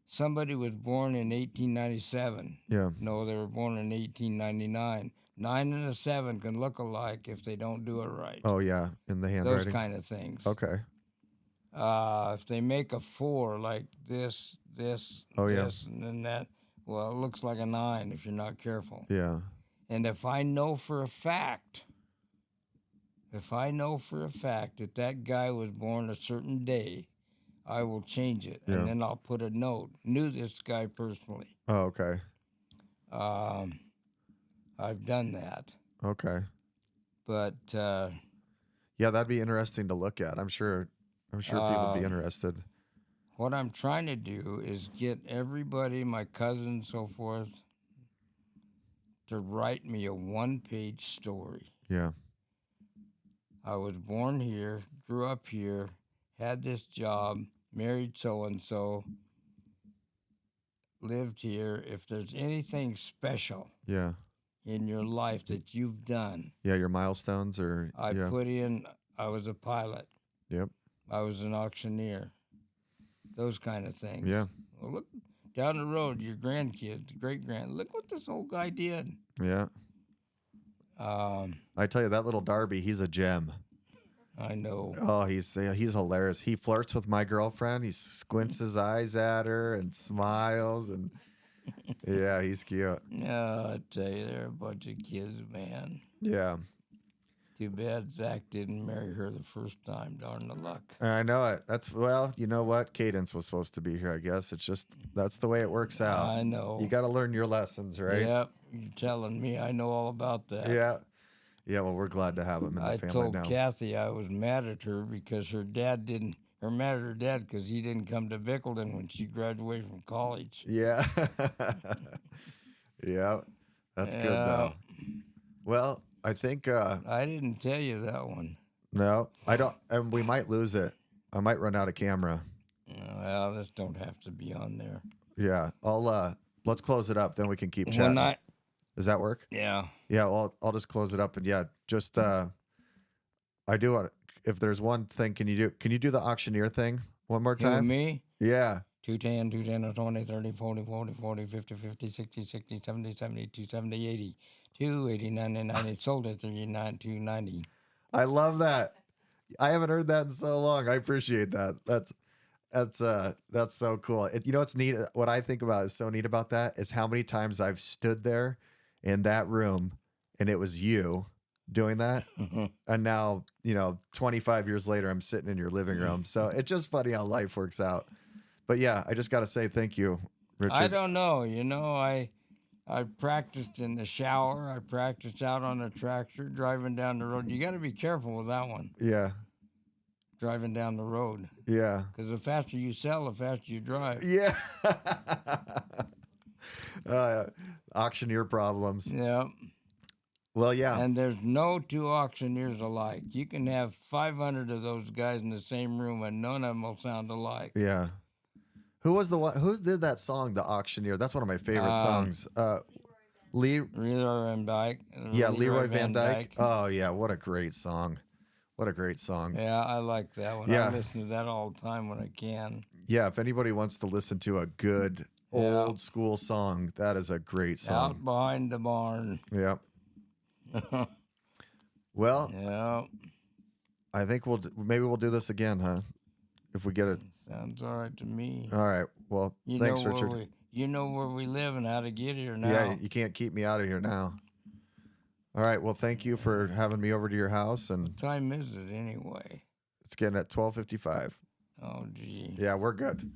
somebody was born in 1897. Yeah. No, they were born in 1899. 9 and a 7 can look alike if they don't do it right. Oh, yeah, in the handwriting. Those kind of things. Okay. If they make a 4 like this, Oh, yeah. this, and then that, well, it looks like a 9 if you're not careful. Yeah. And if I know for a fact that that guy was born a certain day, I will change it. Yeah. And then I'll put a note. Knew this guy personally. Oh, okay. I've done that. Okay. But Yeah, that'd be interesting to look at. I'm sure people would be interested. what I'm trying to do is get everybody, my cousins, so forth, to write me a 1-page story. Yeah. I was born here, grew up here, had this job, married so-and-so, lived here. If there's anything special Yeah. in your life that you've done, Yeah, your milestones or I yeah. put in, I was a pilot, Yep. I was an auctioneer, those kind of things. Yeah. Well, look, down the road, your grandkids, look what this old guy did. Yeah. Um, I tell you, that little Darby, he's a gem. I know. Oh, he's hilarious. He flirts with my girlfriend. He squints his eyes at her and smiles, and yeah, he's cute. Yeah, I tell you, they're a bunch of kids, man. Yeah, Too bad Zach didn't marry her the first time. Darn the luck. I know it. Well, you know what? Cadence was supposed to be here, I guess. It's just, that's the way it works out. I know. You got to learn your lessons, right? Yep, you're telling me. I know all about that. Yeah. Yeah, well, we're glad to have him in the I family told now. Kathy I was mad at her because her dad didn't. Or mad at her dad because he didn't come to Bickleton when she graduated from college. Yeah. Yeah. That's good, though. Well, I think... I didn't tell you that one. No, I don't, and we might lose it. I might run out of camera. Well, this don't have to be on there. Yeah, let's close it up, then we can keep chatting. Does that work? Yeah. Yeah, well, I'll just close it up, and yeah, just I do want. If there's one thing, can you do the auctioneer thing one more You and time? me? Yeah. 210, 210, 20, 30, 40, 40, 40, 50, 50, 60, 60, 70, 70, 270, 80, 280, 90, 90, sold it 39, 290. I love that. I haven't heard that in so long. I appreciate that. That's so cool. You know what's neat? What I think about is so neat about that is how many times I've stood there in that room and it was you doing that. And now, 25 years later, I'm sitting in your living room. So it's just funny how life works out. But yeah, I just got to say thank you, Richard. I don't know. I practiced in the shower. I practiced out on the tractor, driving down the road. You got to be careful with that one, Yeah. driving down the road. Yeah. Because the faster you sell, the faster you drive. Yeah. Auctioneer problems. Yeah. Well, yeah. And there's no two auctioneers alike. You can have 500 of those guys in the same room, and none of them will sound alike. Yeah. Who did that song, The Auctioneer? That's one of my favorite songs. Leroy Van Dyke. Yeah, Leroy Van Dyke. Oh, yeah. What a great song. What a great song. Yeah, I like that one. Yeah. I listen to that all the time when I can. Yeah, if anybody wants to listen to a good old school song, that is a great song. Out behind the barn. Yeah. Well, Yeah. I think maybe we'll do this again, huh? If we get it. Sounds all right to me. All right. Well, thanks, Richard. You know where we live and how to get here now. Yeah, you can't keep me out of here now. All right. Well, thank you for having me over to your house. And What time is it anyway? it's getting at 12:55. Oh, gee. Yeah, we're good.